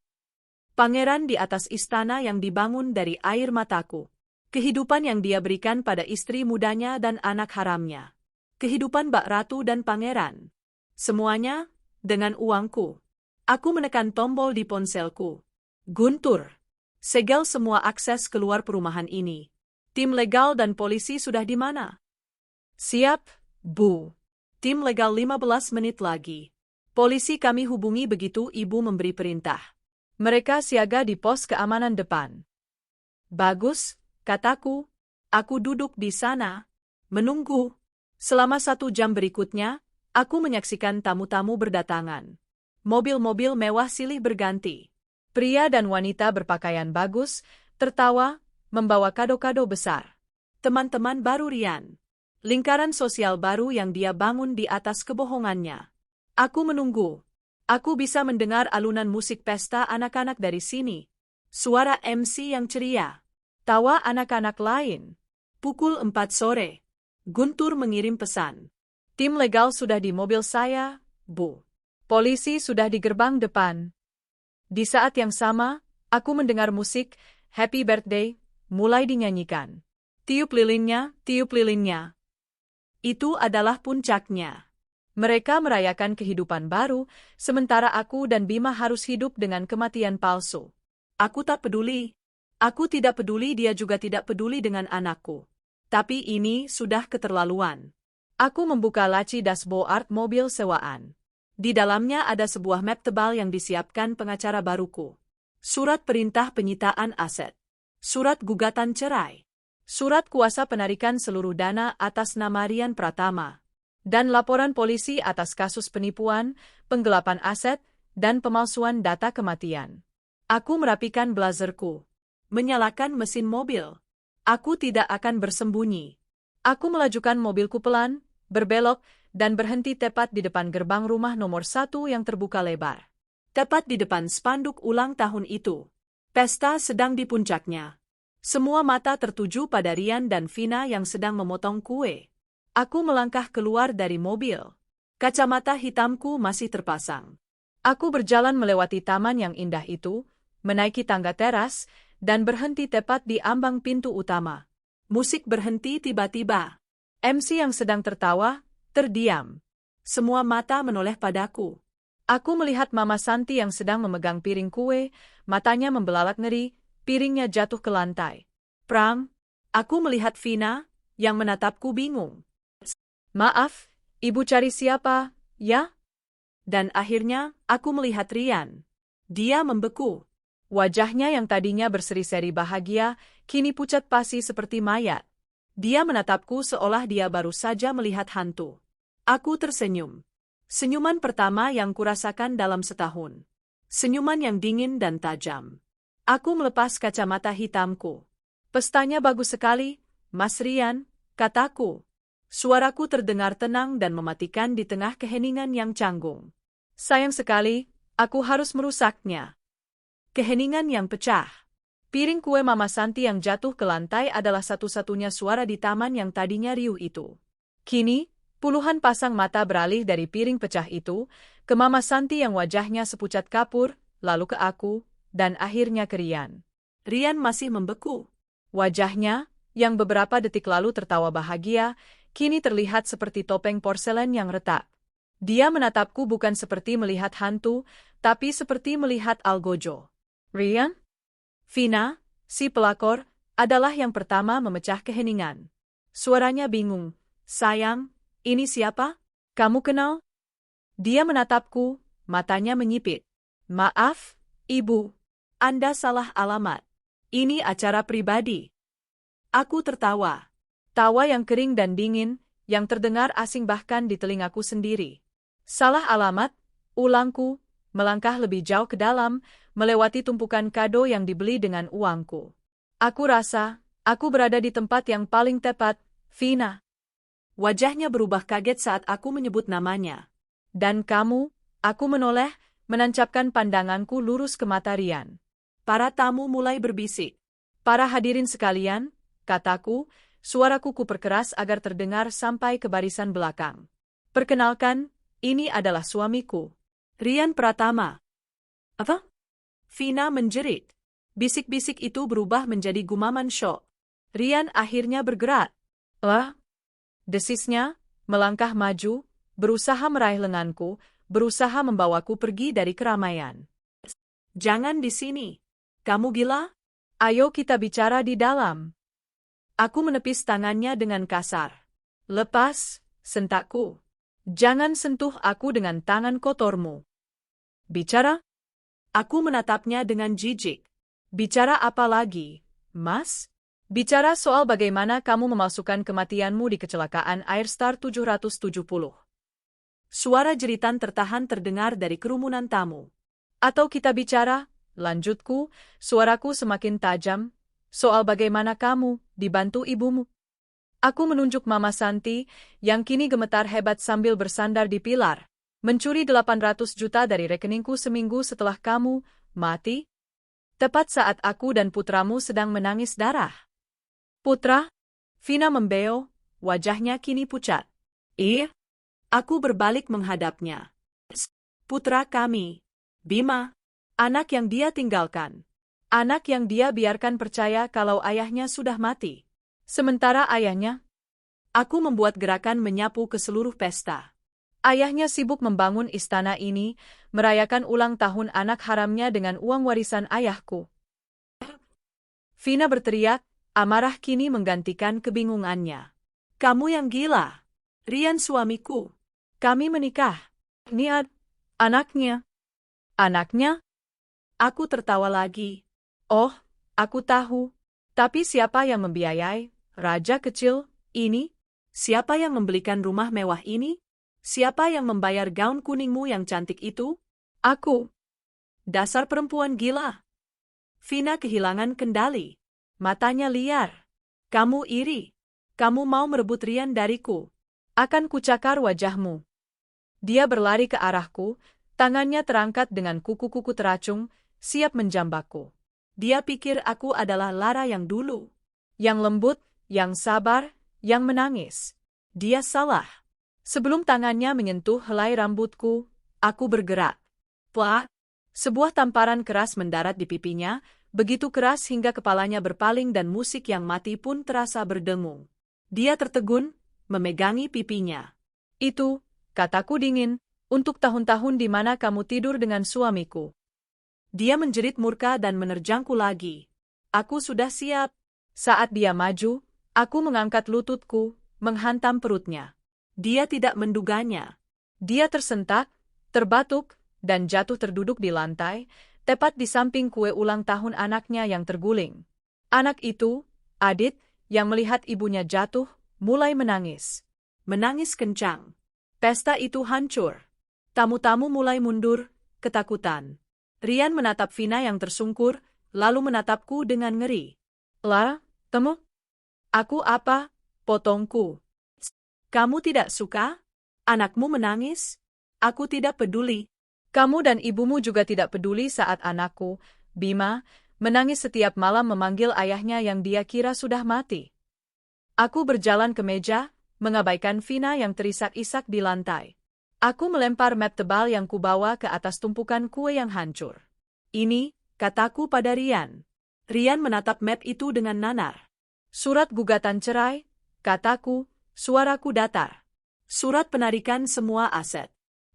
Pangeran di atas istana yang dibangun dari air mataku. Kehidupan yang dia berikan pada istri mudanya dan anak haramnya. Kehidupan Bak Ratu dan Pangeran. Semuanya, dengan uangku. Aku menekan tombol di ponselku. Guntur. Segel semua akses keluar perumahan ini. Tim legal dan polisi sudah di mana? Siap, Bu. Tim legal 15 menit lagi. Polisi kami hubungi begitu ibu memberi perintah. Mereka siaga di pos keamanan depan. Bagus, kataku. Aku duduk di sana. Menunggu. Selama 1 jam berikutnya, aku menyaksikan tamu-tamu berdatangan. Mobil-mobil mewah silih berganti. Pria dan wanita berpakaian bagus, tertawa, membawa kado-kado besar. Teman-teman baru Rian. Lingkaran sosial baru yang dia bangun di atas kebohongannya. Aku menunggu. Aku bisa mendengar alunan musik pesta anak-anak dari sini. Suara MC yang ceria. Tawa anak-anak lain. Pukul 4 sore. Guntur mengirim pesan. Tim legal sudah di mobil saya, Bu. Polisi sudah di gerbang depan. Di saat yang sama, aku mendengar musik Happy Birthday mulai dinyanyikan. Tiup lilinnya, tiup lilinnya. Itu adalah puncaknya. Mereka merayakan kehidupan baru, sementara aku dan Bima harus hidup dengan kematian palsu. Aku tak peduli. Aku tidak peduli, dia juga tidak peduli dengan anakku. Tapi ini sudah keterlaluan. Aku membuka laci dashboard mobil sewaan. Di dalamnya ada sebuah map tebal yang disiapkan pengacara baruku. Surat perintah penyitaan aset. Surat gugatan cerai. Surat kuasa penarikan seluruh dana atas nama Rian Pratama. Dan laporan polisi atas kasus penipuan, penggelapan aset, dan pemalsuan data kematian. Aku merapikan blazerku. Menyalakan mesin mobil. Aku tidak akan bersembunyi. Aku melajukan mobilku pelan, berbelok, dan berhenti tepat di depan gerbang rumah nomor 1 yang terbuka lebar. Tepat di depan spanduk ulang tahun itu. Pesta sedang di puncaknya. Semua mata tertuju pada Rian dan Vina yang sedang memotong kue. Aku melangkah keluar dari mobil. Kacamata hitamku masih terpasang. Aku berjalan melewati taman yang indah itu, menaiki tangga teras, dan berhenti tepat di ambang pintu utama. Musik berhenti tiba-tiba. MC yang sedang tertawa, terdiam. Semua mata menoleh padaku. Aku melihat Mama Santi yang sedang memegang piring kue, matanya membelalak ngeri, piringnya jatuh ke lantai. Prang, aku melihat Vina, yang menatapku bingung. Maaf, Ibu cari siapa, ya? Dan akhirnya, aku melihat Rian. Dia membeku. Wajahnya yang tadinya berseri-seri bahagia, kini pucat pasi seperti mayat. Dia menatapku seolah dia baru saja melihat hantu. Aku tersenyum. Senyuman pertama yang kurasakan dalam setahun. Senyuman yang dingin dan tajam. Aku melepas kacamata hitamku. Pestanya bagus sekali, Mas Rian, kataku. Suaraku terdengar tenang dan mematikan di tengah keheningan yang canggung. Sayang sekali, aku harus merusaknya. Keheningan yang pecah. Piring kue Mama Santi yang jatuh ke lantai adalah satu-satunya suara di taman yang tadinya riuh itu. Kini, puluhan pasang mata beralih dari piring pecah itu, ke Mama Santi yang wajahnya sepucat kapur, lalu ke aku, dan akhirnya ke Rian. Rian masih membeku. Wajahnya, yang beberapa detik lalu tertawa bahagia, kini terlihat seperti topeng porselen yang retak. Dia menatapku bukan seperti melihat hantu, tapi seperti melihat algojo. Rian? Vina, si pelakor, adalah yang pertama memecah keheningan. Suaranya bingung. Sayang, ini siapa? Kamu kenal? Dia menatapku, matanya menyipit. Maaf, Ibu. Anda salah alamat. Ini acara pribadi. Aku tertawa. Tawa yang kering dan dingin, yang terdengar asing bahkan di telingaku sendiri. Salah alamat, ulangku, melangkah lebih jauh ke dalam, melewati tumpukan kado yang dibeli dengan uangku. Aku rasa, aku berada di tempat yang paling tepat, Vina. Wajahnya berubah kaget saat aku menyebut namanya. Dan kamu, aku menoleh, menancapkan pandanganku lurus ke mata Rian. Para tamu mulai berbisik. Para hadirin sekalian, kataku, suaraku kuperkeras agar terdengar sampai ke barisan belakang. Perkenalkan, ini adalah suamiku. Rian Pratama. Apa? Vina menjerit. Bisik-bisik itu berubah menjadi gumaman syok. Rian akhirnya bergerak. Desisnya, melangkah maju, berusaha meraih lenganku, berusaha membawaku pergi dari keramaian. Jangan di sini. Kamu gila? Ayo kita bicara di dalam. Aku menepis tangannya dengan kasar. Lepas, sentakku. Jangan sentuh aku dengan tangan kotormu. Bicara? Aku menatapnya dengan jijik. Bicara apa lagi, Mas? Bicara soal bagaimana kamu memasukkan kematianmu di kecelakaan Airstar 770. Suara jeritan tertahan terdengar dari kerumunan tamu. Atau kita bicara, lanjutku, suaraku semakin tajam, soal bagaimana kamu dibantu ibumu. Aku menunjuk Mama Santi, yang kini gemetar hebat sambil bersandar di pilar, mencuri 800 juta dari rekeningku seminggu setelah kamu mati, tepat saat aku dan putramu sedang menangis darah. Putra? Vina membeo, wajahnya kini pucat. Aku berbalik menghadapnya. Putra kami, Bima, anak yang dia tinggalkan. Anak yang dia biarkan percaya kalau ayahnya sudah mati. Sementara ayahnya, aku membuat gerakan menyapu ke seluruh pesta. Ayahnya sibuk membangun istana ini, merayakan ulang tahun anak haramnya dengan uang warisan ayahku. Vina berteriak, amarah kini menggantikan kebingungannya. Kamu yang gila. Rian suamiku. Kami menikah. Niat. Anaknya. Anaknya? Aku tertawa lagi. Oh, aku tahu. Tapi siapa yang membiayai raja kecil ini? Siapa yang membelikan rumah mewah ini? Siapa yang membayar gaun kuningmu yang cantik itu? Aku. Dasar perempuan gila. Vina kehilangan kendali. Matanya liar. Kamu iri. Kamu mau merebut Rian dariku. Akan kucakar wajahmu. Dia berlari ke arahku, tangannya terangkat dengan kuku-kuku teracung, siap menjambakku. Dia pikir aku adalah Lara yang dulu. Yang lembut, yang sabar, yang menangis. Dia salah. Sebelum tangannya menyentuh helai rambutku, aku bergerak. Plak! Sebuah tamparan keras mendarat di pipinya, begitu keras hingga kepalanya berpaling dan musik yang mati pun terasa berdengung. Dia tertegun, memegangi pipinya. Itu, kataku dingin, untuk tahun-tahun di mana kamu tidur dengan suamiku. Dia menjerit murka dan menerjangku lagi. Aku sudah siap. Saat dia maju, aku mengangkat lututku, menghantam perutnya. Dia tidak menduganya. Dia tersentak, terbatuk, dan jatuh terduduk di lantai, tepat di samping kue ulang tahun anaknya yang terguling. Anak itu, Adit, yang melihat ibunya jatuh, mulai menangis. Menangis kencang. Pesta itu hancur. Tamu-tamu mulai mundur, ketakutan. Rian menatap Vina yang tersungkur, lalu menatapku dengan ngeri. Lara, temu? Aku apa? Potongku. Kamu tidak suka? Anakmu menangis? Aku tidak peduli. Kamu dan ibumu juga tidak peduli saat anakku, Bima, menangis setiap malam memanggil ayahnya yang dia kira sudah mati. Aku berjalan ke meja, mengabaikan Vina yang terisak-isak di lantai. Aku melempar map tebal yang kubawa ke atas tumpukan kue yang hancur. Ini, kataku pada Rian. Rian menatap map itu dengan nanar. Surat gugatan cerai, kataku, suaraku datar. Surat penarikan semua aset.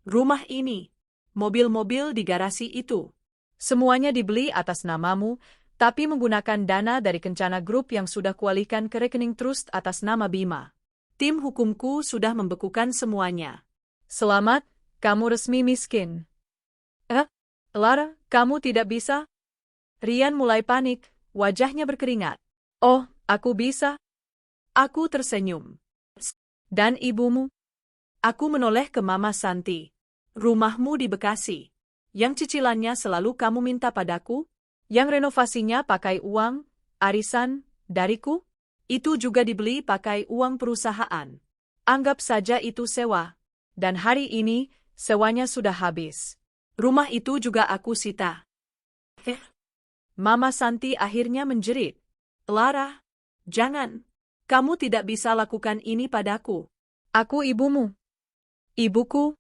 Rumah ini, mobil-mobil di garasi itu. Semuanya dibeli atas namamu, tapi menggunakan dana dari Kencana Group yang sudah kualihkan ke rekening trust atas nama Bima. Tim hukumku sudah membekukan semuanya. Selamat, kamu resmi miskin. Lara, kamu tidak bisa? Rian mulai panik, wajahnya berkeringat. Oh, aku bisa. Aku tersenyum. Dan ibumu? Aku menoleh ke Mama Santi. Rumahmu di Bekasi. Yang cicilannya selalu kamu minta padaku? Yang renovasinya pakai uang, arisan, dariku? Itu juga dibeli pakai uang perusahaan. Anggap saja itu sewa. Dan hari ini, sewanya sudah habis. Rumah itu juga aku sita. Mama Santi akhirnya menjerit. Lara, jangan. Kamu tidak bisa lakukan ini padaku. Aku ibumu. Ibuku?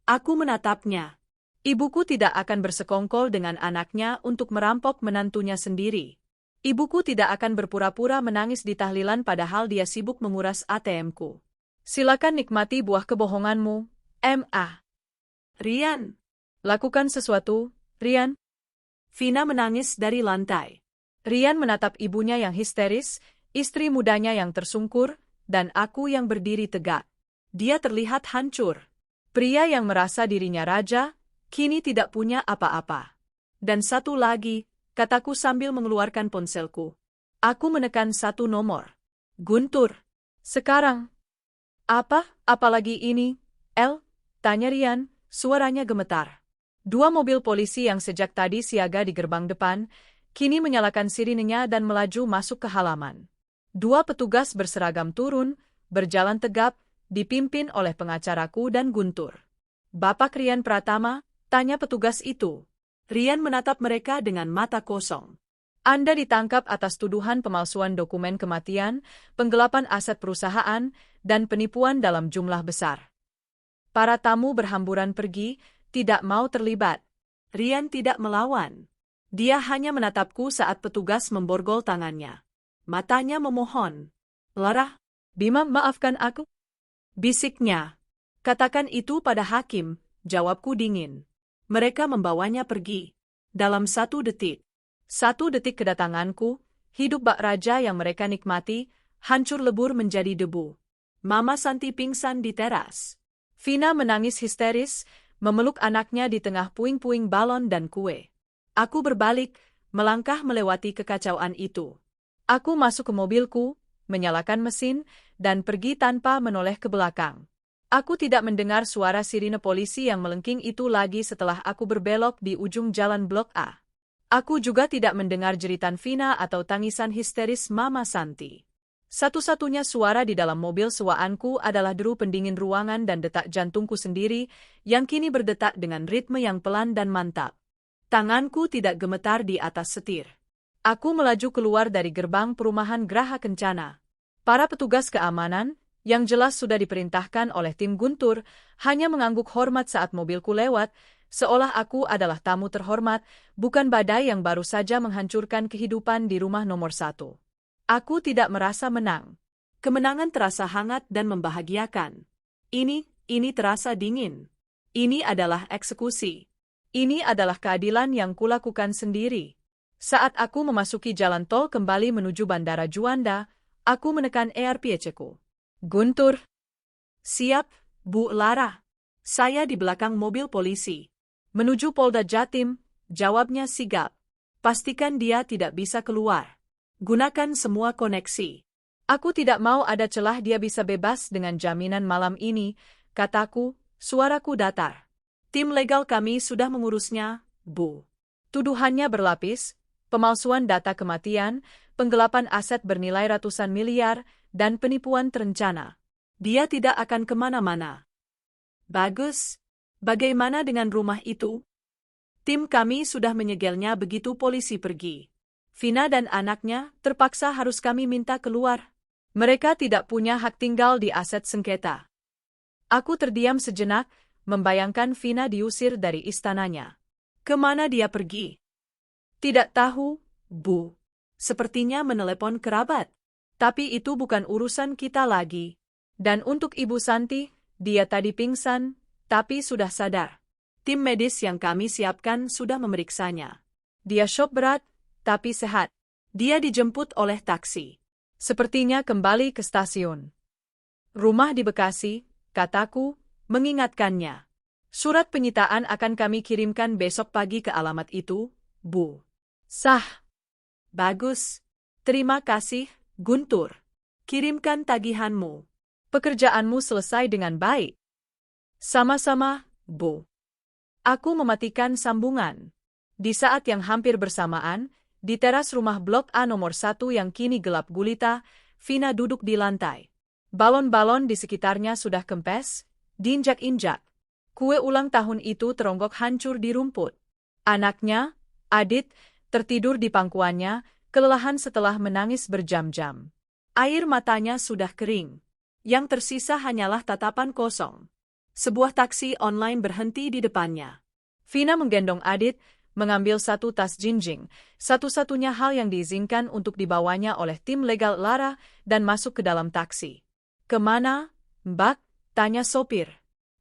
Aku menatapnya. Ibuku tidak akan bersekongkol dengan anaknya untuk merampok menantunya sendiri. Ibuku tidak akan berpura-pura menangis di tahlilan padahal dia sibuk menguras ATM-ku. Silakan nikmati buah kebohonganmu, M.A. Rian. Lakukan sesuatu, Rian. Vina menangis dari lantai. Rian menatap ibunya yang histeris, istri mudanya yang tersungkur, dan aku yang berdiri tegak. Dia terlihat hancur. Pria yang merasa dirinya raja, kini tidak punya apa-apa. Dan satu lagi, kataku sambil mengeluarkan ponselku. Aku menekan satu nomor. Guntur. Sekarang. Apa? Apalagi ini, El? Tanya Rian, suaranya gemetar. Dua mobil polisi yang sejak tadi siaga di gerbang depan, kini menyalakan sirinenya dan melaju masuk ke halaman. Dua petugas berseragam turun, berjalan tegap, dipimpin oleh pengacaraku dan Guntur. Bapak Rian Pratama, tanya petugas itu. Rian menatap mereka dengan mata kosong. Anda ditangkap atas tuduhan pemalsuan dokumen kematian, penggelapan aset perusahaan, dan penipuan dalam jumlah besar. Para tamu berhamburan pergi, tidak mau terlibat. Rian tidak melawan. Dia hanya menatapku saat petugas memborgol tangannya. Matanya memohon. Lara, Bima, maafkan aku. Bisiknya. Katakan itu pada hakim, jawabku dingin. Mereka membawanya pergi. Dalam 1 detik. 1 detik kedatanganku, hidup bak raja yang mereka nikmati, hancur lebur menjadi debu. Mama Santi pingsan di teras. Vina menangis histeris, memeluk anaknya di tengah puing-puing balon dan kue. Aku berbalik, melangkah melewati kekacauan itu. Aku masuk ke mobilku, menyalakan mesin, dan pergi tanpa menoleh ke belakang. Aku tidak mendengar suara sirine polisi yang melengking itu lagi setelah aku berbelok di ujung jalan Blok A. Aku juga tidak mendengar jeritan Vina atau tangisan histeris Mama Santi. Satu-satunya suara di dalam mobil sewaanku adalah deru pendingin ruangan dan detak jantungku sendiri yang kini berdetak dengan ritme yang pelan dan mantap. Tanganku tidak gemetar di atas setir. Aku melaju keluar dari gerbang perumahan Graha Kencana. Para petugas keamanan, yang jelas sudah diperintahkan oleh tim Guntur, hanya mengangguk hormat saat mobilku lewat, seolah aku adalah tamu terhormat, bukan badai yang baru saja menghancurkan kehidupan di rumah nomor 1. Aku tidak merasa menang. Kemenangan terasa hangat dan membahagiakan. Ini terasa dingin. Ini adalah eksekusi. Ini adalah keadilan yang kulakukan sendiri. Saat aku memasuki jalan tol kembali menuju Bandara Juanda, aku menekan ERPC-ku. Guntur. Siap, Bu Lara. Saya di belakang mobil polisi. Menuju Polda Jatim, jawabnya sigap. Pastikan dia tidak bisa keluar. Gunakan semua koneksi. Aku tidak mau ada celah dia bisa bebas dengan jaminan malam ini, kataku, suaraku datar. Tim legal kami sudah mengurusnya, Bu. Tuduhannya berlapis, pemalsuan data kematian, penggelapan aset bernilai ratusan miliar, dan penipuan terencana. Dia tidak akan kemana-mana. Bagus. Bagaimana dengan rumah itu? Tim kami sudah menyegelnya begitu polisi pergi. Vina dan anaknya terpaksa harus kami minta keluar. Mereka tidak punya hak tinggal di aset sengketa. Aku terdiam sejenak, membayangkan Vina diusir dari istananya. Kemana dia pergi? Tidak tahu, Bu. Sepertinya menelepon kerabat. Tapi itu bukan urusan kita lagi. Dan untuk Ibu Santi, dia tadi pingsan, tapi sudah sadar. Tim medis yang kami siapkan sudah memeriksanya. Dia syok berat, tapi sehat. Dia dijemput oleh taksi. Sepertinya kembali ke stasiun. Rumah di Bekasi, kataku, mengingatkannya. Surat penyitaan akan kami kirimkan besok pagi ke alamat itu, Bu. Sah. Bagus. Terima kasih, Guntur. Kirimkan tagihanmu. Pekerjaanmu selesai dengan baik. Sama-sama, Bu. Aku mematikan sambungan. Di saat yang hampir bersamaan, di teras rumah Blok A nomor 1 yang kini gelap gulita, Vina duduk di lantai. Balon-balon di sekitarnya sudah kempes, diinjak-injak. Kue ulang tahun itu teronggok hancur di rumput. Anaknya, Adit, tertidur di pangkuannya, kelelahan setelah menangis berjam-jam. Air matanya sudah kering. Yang tersisa hanyalah tatapan kosong. Sebuah taksi online berhenti di depannya. Vina menggendong Adit, mengambil satu tas jinjing, satu-satunya hal yang diizinkan untuk dibawanya oleh tim legal Lara, dan masuk ke dalam taksi. "Kemana, Mbak?" tanya sopir.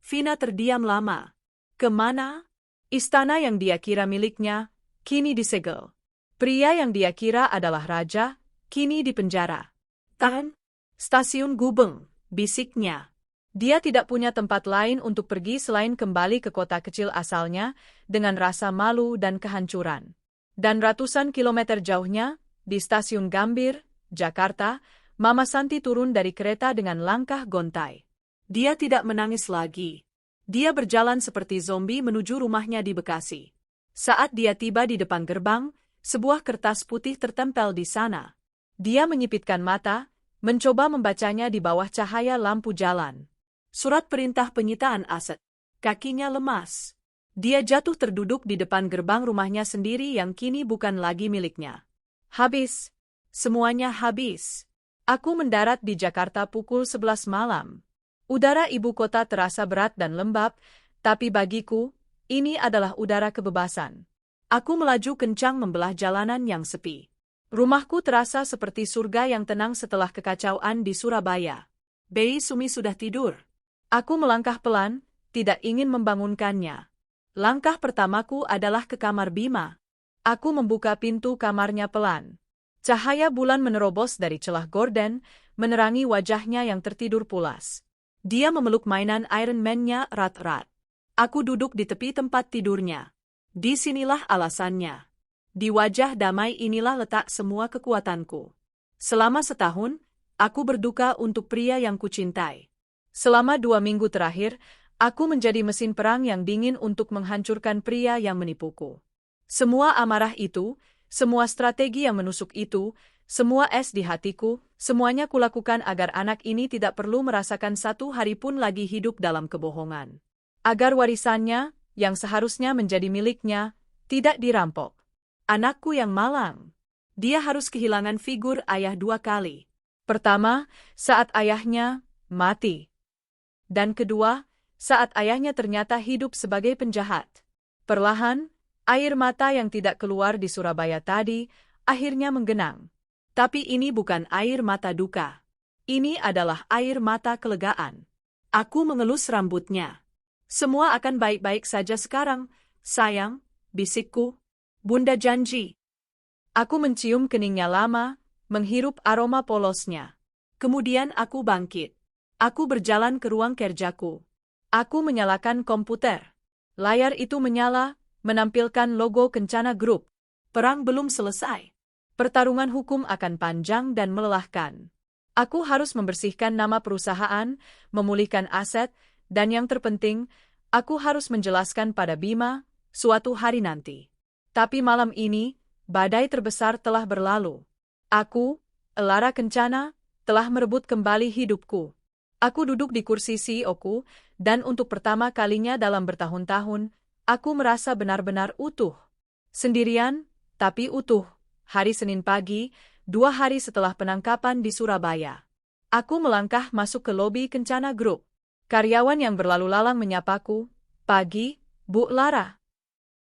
Vina terdiam lama. "Kemana?" Istana yang dia kira miliknya, kini disegel. Pria yang dia kira adalah raja, kini dipenjara. "Tahan." "Stasiun Gubeng," bisiknya. Dia tidak punya tempat lain untuk pergi selain kembali ke kota kecil asalnya, dengan rasa malu dan kehancuran. Dan ratusan kilometer jauhnya, di stasiun Gambir, Jakarta, Mama Santi turun dari kereta dengan langkah gontai. Dia tidak menangis lagi. Dia berjalan seperti zombie menuju rumahnya di Bekasi. Saat dia tiba di depan gerbang, sebuah kertas putih tertempel di sana. Dia menyipitkan mata, mencoba membacanya di bawah cahaya lampu jalan. Surat perintah penyitaan aset. Kakinya lemas. Dia jatuh terduduk di depan gerbang rumahnya sendiri yang kini bukan lagi miliknya. Habis. Semuanya habis. Aku mendarat di Jakarta pukul 11 malam. Udara ibu kota terasa berat dan lembab, tapi bagiku, ini adalah udara kebebasan. Aku melaju kencang membelah jalanan yang sepi. Rumahku terasa seperti surga yang tenang setelah kekacauan di Surabaya. Bei Sumi sudah tidur. Aku melangkah pelan, tidak ingin membangunkannya. Langkah pertamaku adalah ke kamar Bima. Aku membuka pintu kamarnya pelan. Cahaya bulan menerobos dari celah gorden, menerangi wajahnya yang tertidur pulas. Dia memeluk mainan Iron Man-nya erat-erat. Aku duduk di tepi tempat tidurnya. Disinilah alasannya. Di wajah damai inilah letak semua kekuatanku. Selama setahun, aku berduka untuk pria yang kucintai. Selama 2 minggu terakhir, aku menjadi mesin perang yang dingin untuk menghancurkan pria yang menipuku. Semua amarah itu, semua strategi yang menusuk itu, semua es di hatiku, semuanya kulakukan agar anak ini tidak perlu merasakan satu hari pun lagi hidup dalam kebohongan. Agar warisannya, yang seharusnya menjadi miliknya, tidak dirampok. Anakku yang malang. Dia harus kehilangan figur ayah 2 kali. Pertama, saat ayahnya mati. Dan kedua, saat ayahnya ternyata hidup sebagai penjahat. Perlahan, air mata yang tidak keluar di Surabaya tadi, akhirnya menggenang. Tapi ini bukan air mata duka. Ini adalah air mata kelegaan. Aku mengelus rambutnya. "Semua akan baik-baik saja sekarang, sayang," bisikku. "Bunda janji." Aku mencium keningnya lama, menghirup aroma polosnya. Kemudian aku bangkit. Aku berjalan ke ruang kerjaku. Aku menyalakan komputer. Layar itu menyala, menampilkan logo Kencana Group. Perang belum selesai. Pertarungan hukum akan panjang dan melelahkan. Aku harus membersihkan nama perusahaan, memulihkan aset, dan yang terpenting, aku harus menjelaskan pada Bima, suatu hari nanti. Tapi malam ini, badai terbesar telah berlalu. Aku, Lara Kencana, telah merebut kembali hidupku. Aku duduk di kursi CEO-ku, dan untuk pertama kalinya dalam bertahun-tahun, aku merasa benar-benar utuh. Sendirian, tapi utuh. Hari Senin pagi, 2 hari setelah penangkapan di Surabaya. Aku melangkah masuk ke lobi Kencana Group. Karyawan yang berlalu lalang menyapaku, "Pagi, Bu Lara."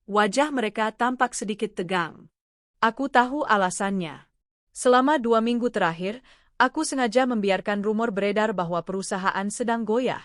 Wajah mereka tampak sedikit tegang. Aku tahu alasannya. Selama 2 minggu terakhir, aku sengaja membiarkan rumor beredar bahwa perusahaan sedang goyah.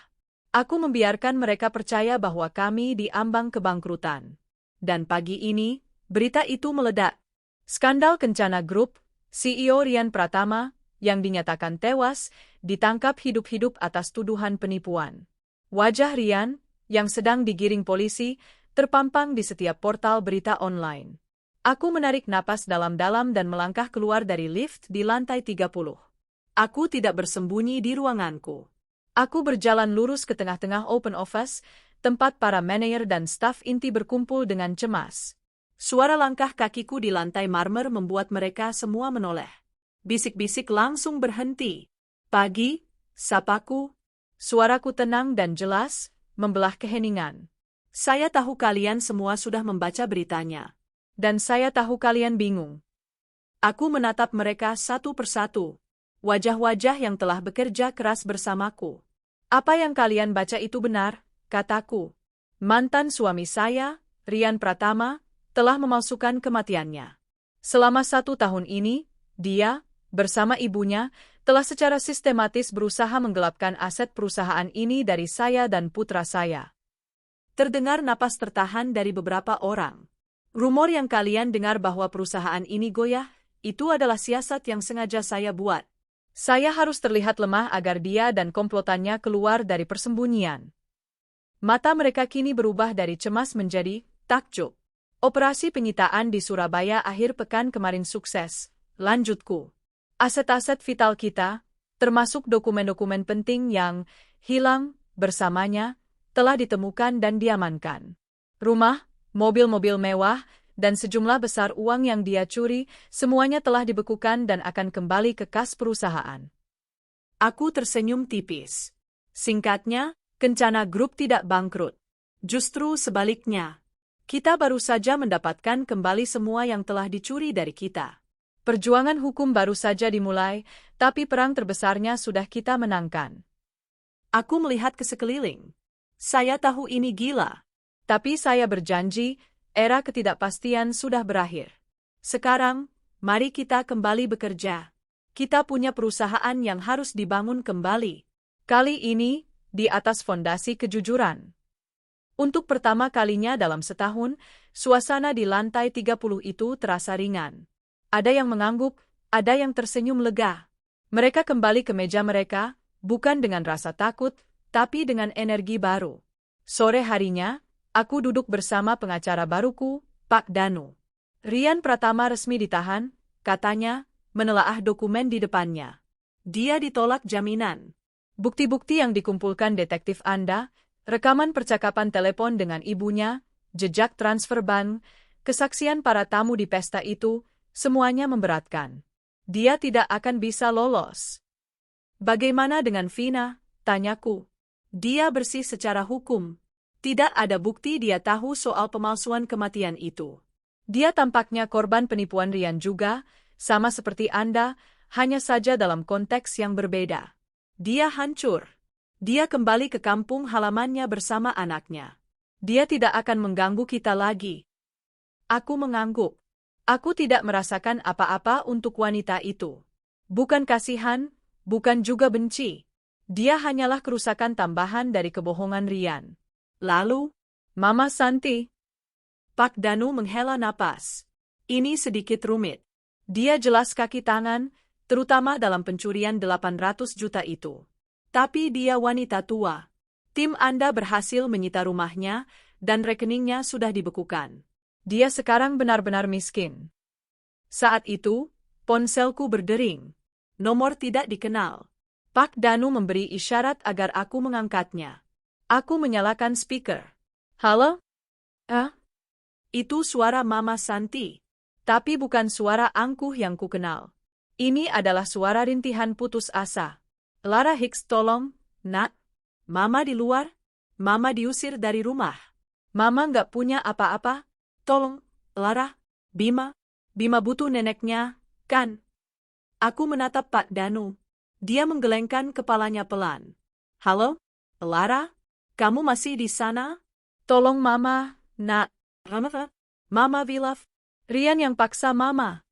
Aku membiarkan mereka percaya bahwa kami diambang kebangkrutan. Dan pagi ini, berita itu meledak. Skandal Kencana Group, CEO Rian Pratama, yang dinyatakan tewas, ditangkap hidup-hidup atas tuduhan penipuan. Wajah Rian, yang sedang digiring polisi, terpampang di setiap portal berita online. Aku menarik napas dalam-dalam dan melangkah keluar dari lift di lantai 30. Aku tidak bersembunyi di ruanganku. Aku berjalan lurus ke tengah-tengah open office, tempat para manajer dan staf inti berkumpul dengan cemas. Suara langkah kakiku di lantai marmer membuat mereka semua menoleh. Bisik-bisik langsung berhenti. "Pagi," sapaku. Suaraku tenang dan jelas, membelah keheningan. "Saya tahu kalian semua sudah membaca beritanya. Dan saya tahu kalian bingung." Aku menatap mereka satu persatu. Wajah-wajah yang telah bekerja keras bersamaku. "Apa yang kalian baca itu benar," kataku. "Mantan suami saya, Rian Pratama, telah memalsukan kematiannya. Selama 1 tahun ini, dia, bersama ibunya, telah secara sistematis berusaha menggelapkan aset perusahaan ini dari saya dan putra saya. Terdengar napas tertahan dari beberapa orang. Rumor yang kalian dengar bahwa perusahaan ini goyah, itu adalah siasat yang sengaja saya buat. Saya harus terlihat lemah agar dia dan komplotannya keluar dari persembunyian. Mata mereka kini berubah dari cemas menjadi takjub. Operasi penyitaan di Surabaya akhir pekan kemarin sukses. Lanjutku. Aset-aset vital kita, termasuk dokumen-dokumen penting yang hilang bersamanya, telah ditemukan dan diamankan. Rumah, mobil-mobil mewah, dan sejumlah besar uang yang dia curi, semuanya telah dibekukan dan akan kembali ke kas perusahaan. Aku tersenyum tipis. Singkatnya, Kencana Group tidak bangkrut. Justru sebaliknya. Kita baru saja mendapatkan kembali semua yang telah dicuri dari kita. Perjuangan hukum baru saja dimulai, tapi perang terbesarnya sudah kita menangkan. Aku melihat ke sekeliling. Saya tahu ini gila. Tapi saya berjanji, era ketidakpastian sudah berakhir. Sekarang, mari kita kembali bekerja. Kita punya perusahaan yang harus dibangun kembali. Kali ini, di atas fondasi kejujuran. Untuk pertama kalinya dalam setahun, suasana di lantai 30 itu terasa ringan. Ada yang mengangguk, ada yang tersenyum lega. Mereka kembali ke meja mereka, bukan dengan rasa takut, tapi dengan energi baru. Sore harinya, aku duduk bersama pengacara baruku, Pak Danu. Rian Pratama resmi ditahan, katanya, menelaah dokumen di depannya. Dia ditolak jaminan. Bukti-bukti yang dikumpulkan detektif Anda, rekaman percakapan telepon dengan ibunya, jejak transfer bank, kesaksian para tamu di pesta itu, semuanya memberatkan. Dia tidak akan bisa lolos. Bagaimana dengan Vina? Tanyaku. Dia bersih secara hukum. Tidak ada bukti dia tahu soal pemalsuan kematian itu. Dia tampaknya korban penipuan Rian juga, sama seperti Anda, hanya saja dalam konteks yang berbeda. Dia hancur. Dia kembali ke kampung halamannya bersama anaknya. Dia tidak akan mengganggu kita lagi. Aku mengangguk. Aku tidak merasakan apa-apa untuk wanita itu. Bukan kasihan, bukan juga benci. Dia hanyalah kerusakan tambahan dari kebohongan Rian. Lalu, Mama Santi. Pak Danu menghela napas. Ini sedikit rumit. Dia jelas kaki tangan, terutama dalam pencurian 800 juta itu. Tapi dia wanita tua. Tim Anda berhasil menyita rumahnya, dan rekeningnya sudah dibekukan. Dia sekarang benar-benar miskin. Saat itu, ponselku berdering. Nomor tidak dikenal. Pak Danu memberi isyarat agar aku mengangkatnya. Aku menyalakan speaker. Halo? Itu suara Mama Santi. Tapi bukan suara angkuh yang kukenal. Ini adalah suara rintihan putus asa. Lara Hicks, tolong, Nak. Mama di luar? Mama diusir dari rumah. Mama nggak punya apa-apa. Tolong, Lara. Bima butuh neneknya, kan? Aku menatap Pak Danu. Dia menggelengkan kepalanya pelan. Halo, Lara? Kamu masih di sana? Tolong Mama, Nak. Mama Vilaf. Rian yang paksa Mama.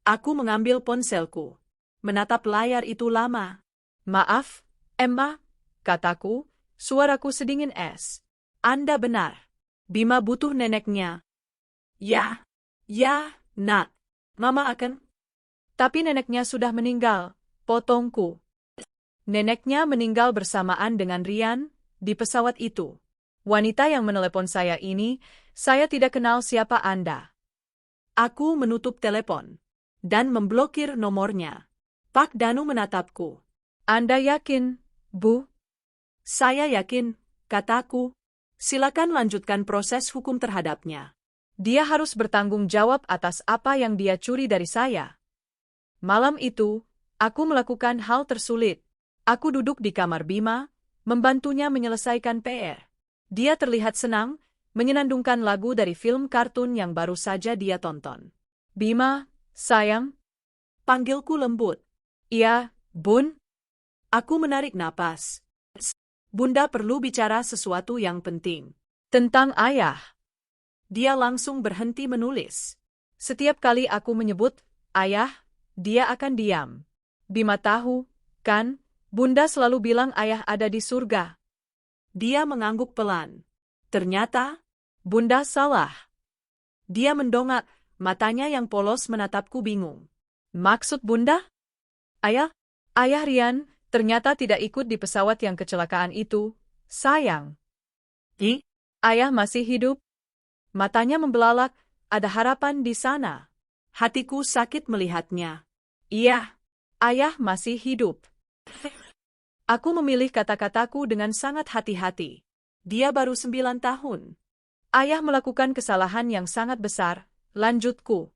Aku mengambil ponselku. Menatap layar itu lama. Maaf, Emma, kataku, suaraku sedingin es. Anda benar. Bima butuh neneknya. Ya, Nak. Mama akan... Tapi neneknya sudah meninggal, potongku. Neneknya meninggal bersamaan dengan Rian, di pesawat itu. Wanita yang menelepon saya ini, saya tidak kenal siapa Anda. Aku menutup telepon dan memblokir nomornya. Pak Danu menatapku. Anda yakin, Bu? Saya yakin, kataku. Silakan lanjutkan proses hukum terhadapnya. Dia harus bertanggung jawab atas apa yang dia curi dari saya. Malam itu, aku melakukan hal tersulit. Aku duduk di kamar Bima, membantunya menyelesaikan PR. Dia terlihat senang, menyenandungkan lagu dari film kartun yang baru saja dia tonton. Bima, sayang. Panggilku lembut. Iya, Bun. Aku menarik napas. Bunda perlu bicara sesuatu yang penting. Tentang ayah. Dia langsung berhenti menulis. Setiap kali aku menyebut, ayah, dia akan diam. Bima tahu, kan? Bunda selalu bilang ayah ada di surga. Dia mengangguk pelan. Ternyata, Bunda salah. dia mendongak, matanya yang polos menatapku bingung. Maksud Bunda? Ayah? Ayah Rian, ternyata tidak ikut di pesawat yang kecelakaan itu. Sayang. Ayah masih hidup? Matanya membelalak, ada harapan di sana. Hatiku sakit melihatnya. Iya, ayah masih hidup. Aku memilih kata-kataku dengan sangat hati-hati. Dia baru 9 tahun. Ayah melakukan kesalahan yang sangat besar, lanjutku.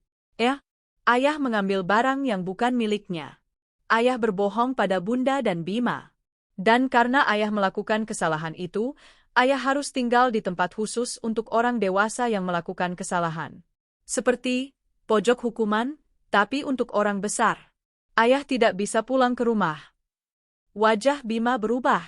Ayah mengambil barang yang bukan miliknya. Ayah berbohong pada Bunda dan Bima. Dan karena ayah melakukan kesalahan itu, ayah harus tinggal di tempat khusus untuk orang dewasa yang melakukan kesalahan. Seperti pojok hukuman, tapi untuk orang besar. Ayah tidak bisa pulang ke rumah. Wajah Bima berubah.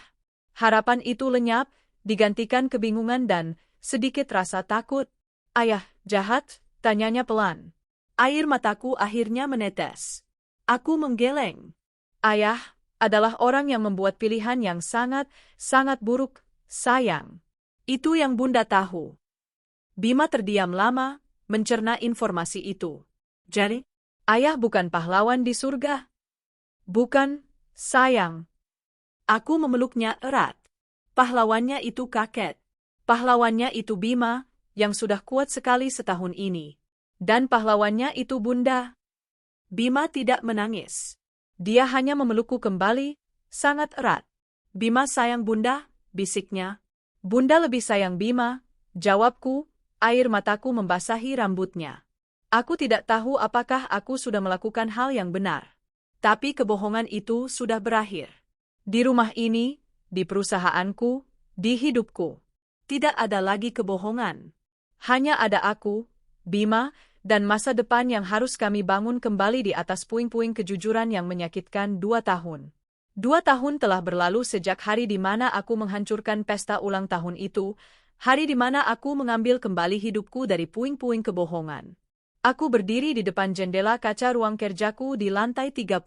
Harapan itu lenyap, digantikan kebingungan dan sedikit rasa takut. Ayah, jahat? Tanyanya pelan. Air mataku akhirnya menetes. Aku menggeleng. Ayah adalah orang yang membuat pilihan yang sangat buruk, sayang. Itu yang Bunda tahu. Bima terdiam lama, mencerna informasi itu. Jadi, ayah bukan pahlawan di surga. Bukan, sayang. Aku memeluknya erat. Pahlawannya itu kakek. Pahlawannya itu Bima, yang sudah kuat sekali setahun ini. Dan pahlawannya itu Bunda. Bima tidak menangis. Dia hanya memelukku kembali, sangat erat. Bima sayang Bunda, bisiknya. Bunda lebih sayang Bima, jawabku, air mataku membasahi rambutnya. Aku tidak tahu apakah aku sudah melakukan hal yang benar. Tapi kebohongan itu sudah berakhir. Di rumah ini, di perusahaanku, di hidupku. Tidak ada lagi kebohongan. Hanya ada aku, Bima, dan masa depan yang harus kami bangun kembali di atas puing-puing kejujuran yang menyakitkan 2 tahun. 2 tahun telah berlalu sejak hari di mana aku menghancurkan pesta ulang tahun itu, hari di mana aku mengambil kembali hidupku dari puing-puing kebohongan. Aku berdiri di depan jendela kaca ruang kerjaku di lantai 30.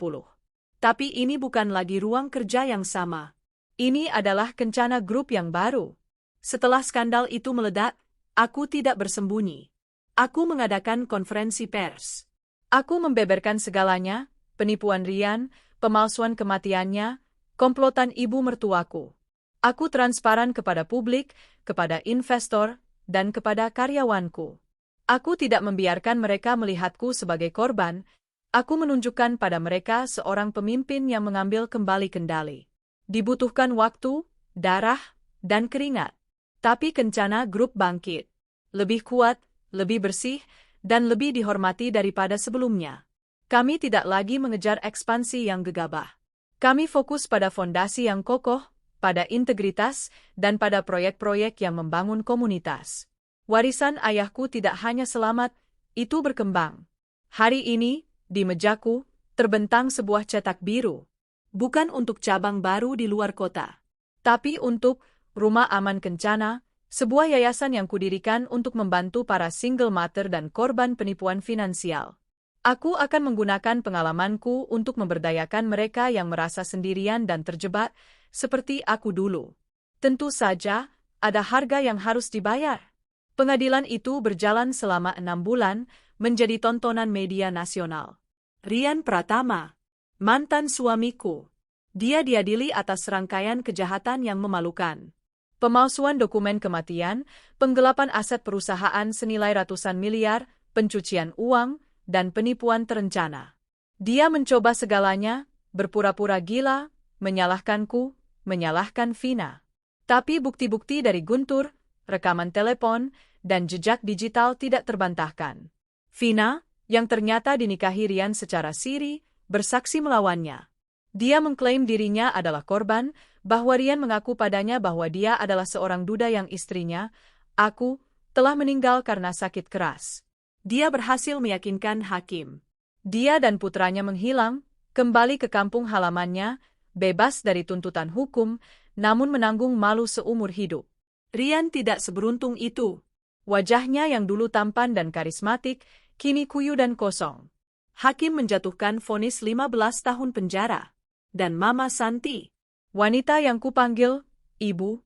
Tapi ini bukan lagi ruang kerja yang sama. Ini adalah Kencana Group yang baru. Setelah skandal itu meledak, aku tidak bersembunyi. Aku mengadakan konferensi pers. Aku membeberkan segalanya, penipuan Rian, pemalsuan kematiannya, komplotan ibu mertuaku. Aku transparan kepada publik, kepada investor, dan kepada karyawanku. Aku tidak membiarkan mereka melihatku sebagai korban, aku menunjukkan pada mereka seorang pemimpin yang mengambil kembali kendali. Dibutuhkan waktu, darah, dan keringat. Tapi Kencana Group bangkit. Lebih kuat, lebih bersih, dan lebih dihormati daripada sebelumnya. Kami tidak lagi mengejar ekspansi yang gegabah. Kami fokus pada fondasi yang kokoh, pada integritas, dan pada proyek-proyek yang membangun komunitas. Warisan ayahku tidak hanya selamat, itu berkembang. Hari ini, di mejaku, terbentang sebuah cetak biru. Bukan untuk cabang baru di luar kota. Tapi untuk Rumah Aman Kencana, sebuah yayasan yang kudirikan untuk membantu para single mother dan korban penipuan finansial. Aku akan menggunakan pengalamanku untuk memberdayakan mereka yang merasa sendirian dan terjebak, seperti aku dulu. Tentu saja, ada harga yang harus dibayar. Pengadilan itu berjalan selama 6 bulan, menjadi tontonan media nasional. Rian Pratama, mantan suamiku. Dia diadili atas serangkaian kejahatan yang memalukan. Pemalsuan dokumen kematian, penggelapan aset perusahaan senilai ratusan miliar, pencucian uang, dan penipuan terencana. Dia mencoba segalanya, berpura-pura gila, menyalahkanku, menyalahkan Vina. Tapi bukti-bukti dari Guntur, rekaman telepon, dan jejak digital tidak terbantahkan. Vina, yang ternyata dinikahi Rian secara siri, bersaksi melawannya. Dia mengklaim dirinya adalah korban, bahwa Rian mengaku padanya bahwa dia adalah seorang duda yang istrinya, aku, telah meninggal karena sakit keras. Dia berhasil meyakinkan hakim. Dia dan putranya menghilang, kembali ke kampung halamannya, bebas dari tuntutan hukum, namun menanggung malu seumur hidup. Rian tidak seberuntung itu. Wajahnya yang dulu tampan dan karismatik, kini kuyu dan kosong. Hakim menjatuhkan vonis 15 tahun penjara. Dan Mama Santi, Wanita yang kupanggil, Ibu.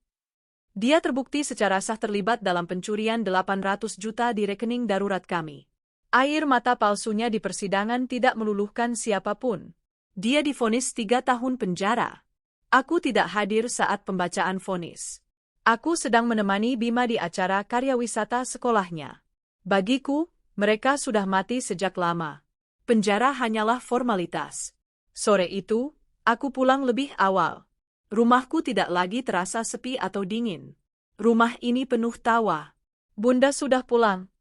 Dia terbukti secara sah terlibat dalam pencurian 800 juta di rekening darurat kami. Air mata palsunya di persidangan tidak meluluhkan siapapun. dia divonis 3 tahun penjara. Aku tidak hadir saat pembacaan vonis. Aku sedang menemani Bima di acara karya wisata sekolahnya. Bagiku, mereka sudah mati sejak lama. Penjara hanyalah formalitas. Sore itu, aku pulang lebih awal. Rumahku tidak lagi terasa sepi atau dingin. Rumah ini penuh tawa. Bunda sudah pulang.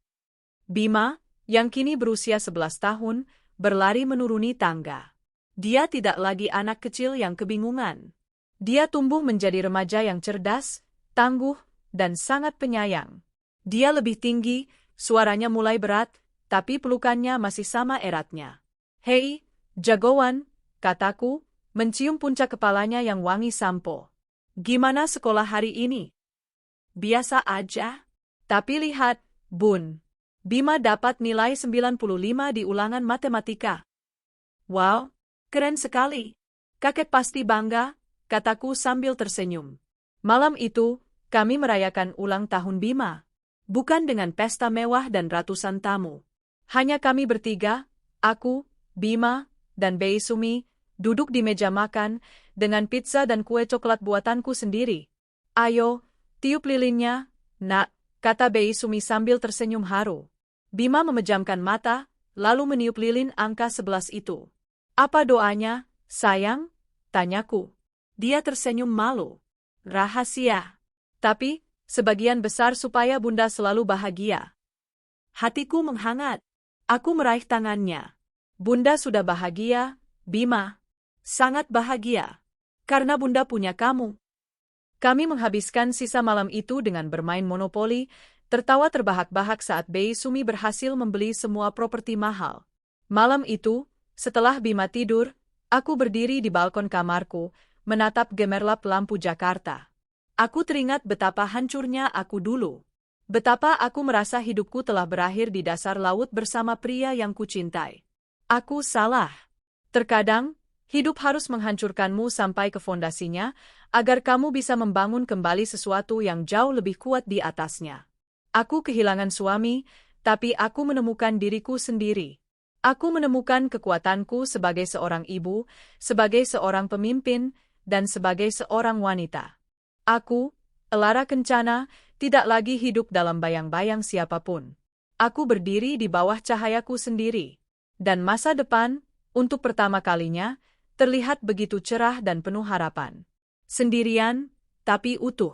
Bima, yang kini berusia 11 tahun, berlari menuruni tangga. Dia tidak lagi anak kecil yang kebingungan. Dia tumbuh menjadi remaja yang cerdas, tangguh, dan sangat penyayang. Dia lebih tinggi, suaranya mulai berat, tapi pelukannya masih sama eratnya. Hei, jagoan, kataku, mencium puncak kepalanya yang wangi sampo. Gimana sekolah hari ini? Biasa aja. Tapi lihat, Bun. Bima dapat nilai 95 di ulangan matematika. Wow, keren sekali. Kakek pasti bangga, kataku sambil tersenyum. Malam itu, kami merayakan ulang tahun Bima. Bukan dengan pesta mewah dan ratusan tamu. Hanya kami bertiga, aku, Bima, dan Bei Sumi, duduk di meja makan, dengan pizza dan kue coklat buatanku sendiri. Ayo, tiup lilinnya, nak, kata Bei Sumi sambil tersenyum haru. Bima memejamkan mata, lalu meniup lilin angka 11 itu. Apa doanya, sayang? Tanyaku. Dia tersenyum malu. Rahasia. Tapi, sebagian besar supaya Bunda selalu bahagia. Hatiku menghangat. Aku meraih tangannya. Bunda sudah bahagia, Bima. Sangat bahagia. Karena Bunda punya kamu. Kami menghabiskan sisa malam itu dengan bermain monopoli, tertawa terbahak-bahak saat Bei Sumi berhasil membeli semua properti mahal. Malam itu, setelah Bima tidur, aku berdiri di balkon kamarku, menatap gemerlap lampu Jakarta. Aku teringat betapa hancurnya aku dulu. Betapa aku merasa hidupku telah berakhir di dasar laut bersama pria yang kucintai. Aku salah. Terkadang, hidup harus menghancurkanmu sampai ke fondasinya, agar kamu bisa membangun kembali sesuatu yang jauh lebih kuat di atasnya. Aku kehilangan suami, tapi aku menemukan diriku sendiri. Aku menemukan kekuatanku sebagai seorang ibu, sebagai seorang pemimpin, dan sebagai seorang wanita. Aku, Elara Kencana, tidak lagi hidup dalam bayang-bayang siapapun. Aku berdiri di bawah cahayaku sendiri. Dan masa depan, untuk pertama kalinya, terlihat begitu cerah dan penuh harapan. Sendirian, tapi utuh.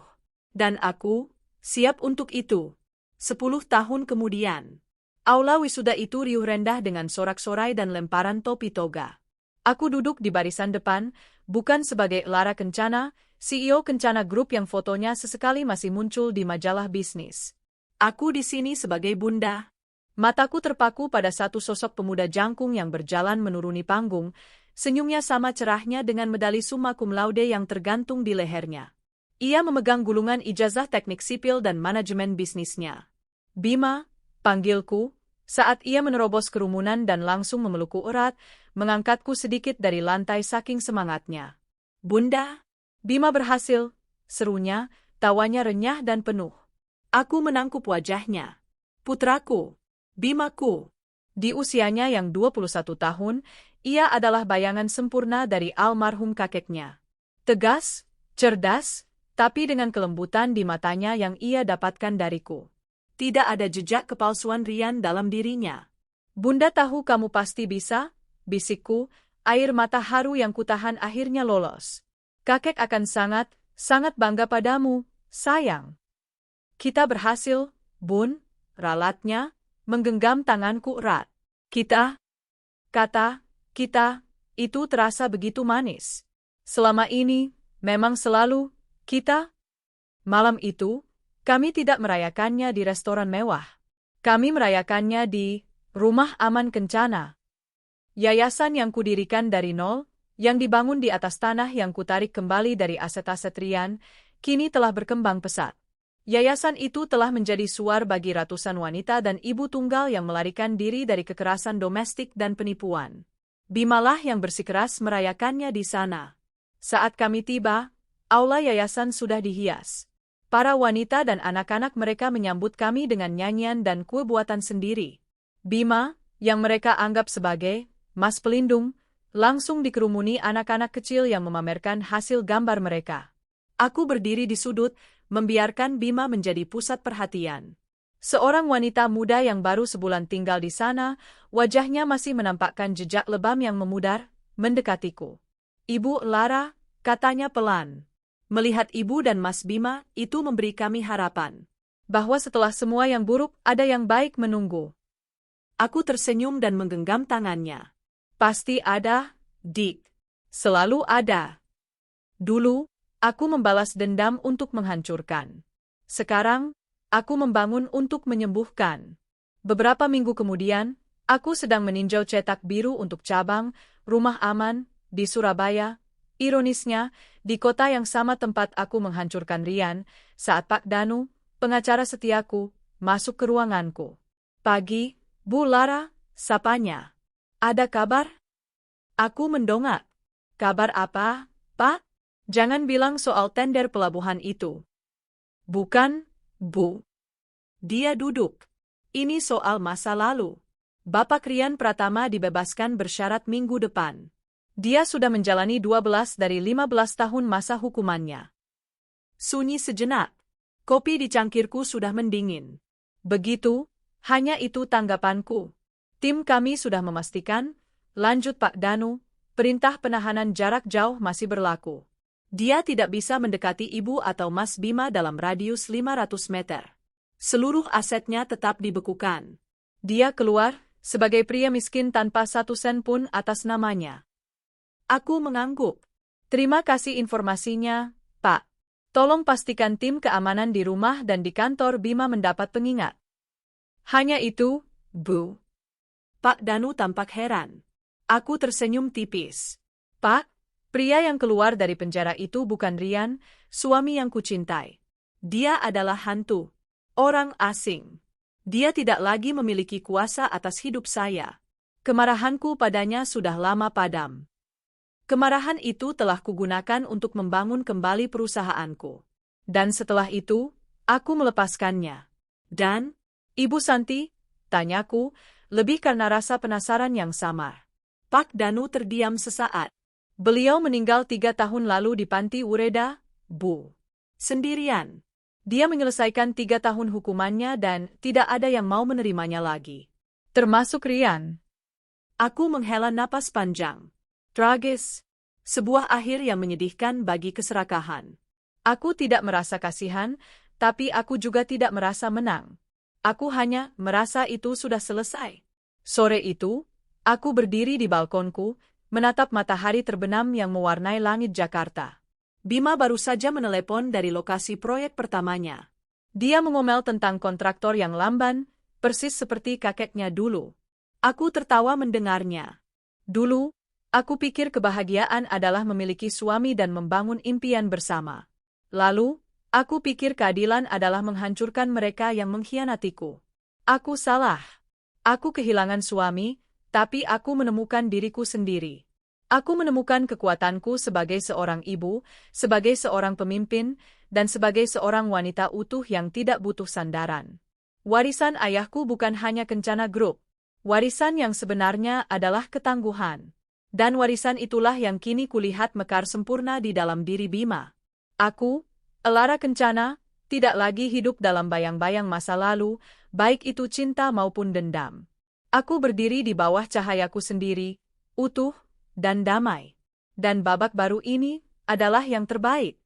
Dan aku, siap untuk itu. 10 tahun kemudian. Aula wisuda itu riuh rendah dengan sorak-sorai dan lemparan topi toga. Aku duduk di barisan depan, bukan sebagai Elara Kencana, CEO Kencana Group yang fotonya sesekali masih muncul di majalah bisnis. Aku di sini sebagai Bunda. Mataku terpaku pada satu sosok pemuda jangkung yang berjalan menuruni panggung, senyumnya sama cerahnya dengan medali summa cum laude yang tergantung di lehernya. Ia memegang gulungan ijazah teknik sipil dan manajemen bisnisnya. Bima, panggilku, saat ia menerobos kerumunan dan langsung memelukku erat, mengangkatku sedikit dari lantai saking semangatnya. Bunda, Bima berhasil, serunya, tawanya renyah dan penuh. Aku menangkup wajahnya. Putraku, Bimaku. Di usianya yang 21 tahun, ia adalah bayangan sempurna dari almarhum kakeknya. Tegas, cerdas, tapi dengan kelembutan di matanya yang ia dapatkan dariku. Tidak ada jejak kepalsuan rian dalam dirinya. Bunda tahu kamu pasti bisa, bisikku, air mata haru yang kutahan akhirnya lolos. Kakek akan sangat bangga padamu, sayang. Kita berhasil, Bun, ralatnya, menggenggam tanganku erat. Kita, kata, kita, itu terasa begitu manis. Selama ini, memang selalu, kita. Malam itu, kami tidak merayakannya di restoran mewah. Kami merayakannya di Rumah Aman Kencana. Yayasan yang kudirikan dari nol, yang dibangun di atas tanah yang kutarik kembali dari aset-aset Rian, kini telah berkembang pesat. Yayasan itu telah menjadi suar bagi ratusan wanita dan ibu tunggal yang melarikan diri dari kekerasan domestik dan penipuan. Bimalah yang bersikeras merayakannya di sana. Saat kami tiba, aula yayasan sudah dihias. Para wanita dan anak-anak mereka menyambut kami dengan nyanyian dan kue buatan sendiri. Bima, yang mereka anggap sebagai Mas Pelindung, langsung dikerumuni anak-anak kecil yang memamerkan hasil gambar mereka. Aku berdiri di sudut, membiarkan Bima menjadi pusat perhatian. Seorang wanita muda yang baru sebulan tinggal di sana, wajahnya masih menampakkan jejak lebam yang memudar, mendekatiku. "Ibu Lara," katanya pelan. Melihat ibu dan Mas Bima, itu memberi kami harapan. Bahwa setelah semua yang buruk, ada yang baik menunggu. Aku tersenyum dan menggenggam tangannya. "Pasti ada, Dik. Selalu ada. Dulu, aku membalas dendam untuk menghancurkan. Sekarang, aku membangun untuk menyembuhkan." Beberapa minggu kemudian, aku sedang meninjau cetak biru untuk cabang Rumah Aman di Surabaya. Ironisnya, di kota yang sama tempat aku menghancurkan Rian, saat Pak Danu, pengacara setiaku, masuk ke ruanganku. "Pagi, Bu Lara," sapanya. "Ada kabar?" Aku mendongak. "Kabar apa, Pak?" "Jangan bilang soal tender pelabuhan itu." "Bukan, Bu." Dia duduk. "Ini soal masa lalu. Bapak Rian Pratama dibebaskan bersyarat minggu depan. Dia sudah menjalani 12 dari 15 tahun masa hukumannya." Sunyi sejenak. Kopi di cangkirku sudah mendingin. "Begitu, hanya itu tanggapanku. Tim kami sudah memastikan," lanjut Pak Danu, "perintah penahanan jarak jauh masih berlaku. Dia tidak bisa mendekati ibu atau Mas Bima dalam radius 500 meter. Seluruh asetnya tetap dibekukan. Dia keluar sebagai pria miskin tanpa satu sen pun atas namanya." Aku mengangguk. "Terima kasih informasinya, Pak. Tolong pastikan tim keamanan di rumah dan di kantor Bima mendapat pengingat." "Hanya itu, Bu." Pak Danu tampak heran. Aku tersenyum tipis. "Pak, pria yang keluar dari penjara itu bukan Rian, suami yang kucintai. Dia adalah hantu. Orang asing. Dia tidak lagi memiliki kuasa atas hidup saya. Kemarahanku padanya sudah lama padam. Kemarahan itu telah kugunakan untuk membangun kembali perusahaanku. Dan setelah itu, aku melepaskannya." "Dan, Ibu Santi?" tanyaku, lebih karena rasa penasaran yang samar. Pak Danu terdiam sesaat. "Beliau meninggal 3 tahun lalu di Panti Ureda, Bu. Sendirian. Dia menyelesaikan 3 tahun hukumannya dan tidak ada yang mau menerimanya lagi. Termasuk Rian." Aku menghela napas panjang. Tragis. Sebuah akhir yang menyedihkan bagi keserakahan. Aku tidak merasa kasihan, tapi aku juga tidak merasa menang. Aku hanya merasa itu sudah selesai. Sore itu, aku berdiri di balkonku, menatap matahari terbenam yang mewarnai langit Jakarta. Bima baru saja menelepon dari lokasi proyek pertamanya. Dia mengomel tentang kontraktor yang lamban, persis seperti kakeknya dulu. Aku tertawa mendengarnya. Dulu, aku pikir kebahagiaan adalah memiliki suami dan membangun impian bersama. Lalu, aku pikir keadilan adalah menghancurkan mereka yang mengkhianatiku. Aku salah. Aku kehilangan suami, tapi aku menemukan diriku sendiri. Aku menemukan kekuatanku sebagai seorang ibu, sebagai seorang pemimpin, dan sebagai seorang wanita utuh yang tidak butuh sandaran. Warisan ayahku bukan hanya Kencana Group. Warisan yang sebenarnya adalah ketangguhan. Dan warisan itulah yang kini kulihat mekar sempurna di dalam diri Bima. Aku, Lara Kencana, tidak lagi hidup dalam bayang-bayang masa lalu, baik itu cinta maupun dendam. Aku berdiri di bawah cahayaku sendiri, utuh, dan damai. Dan babak baru ini adalah yang terbaik.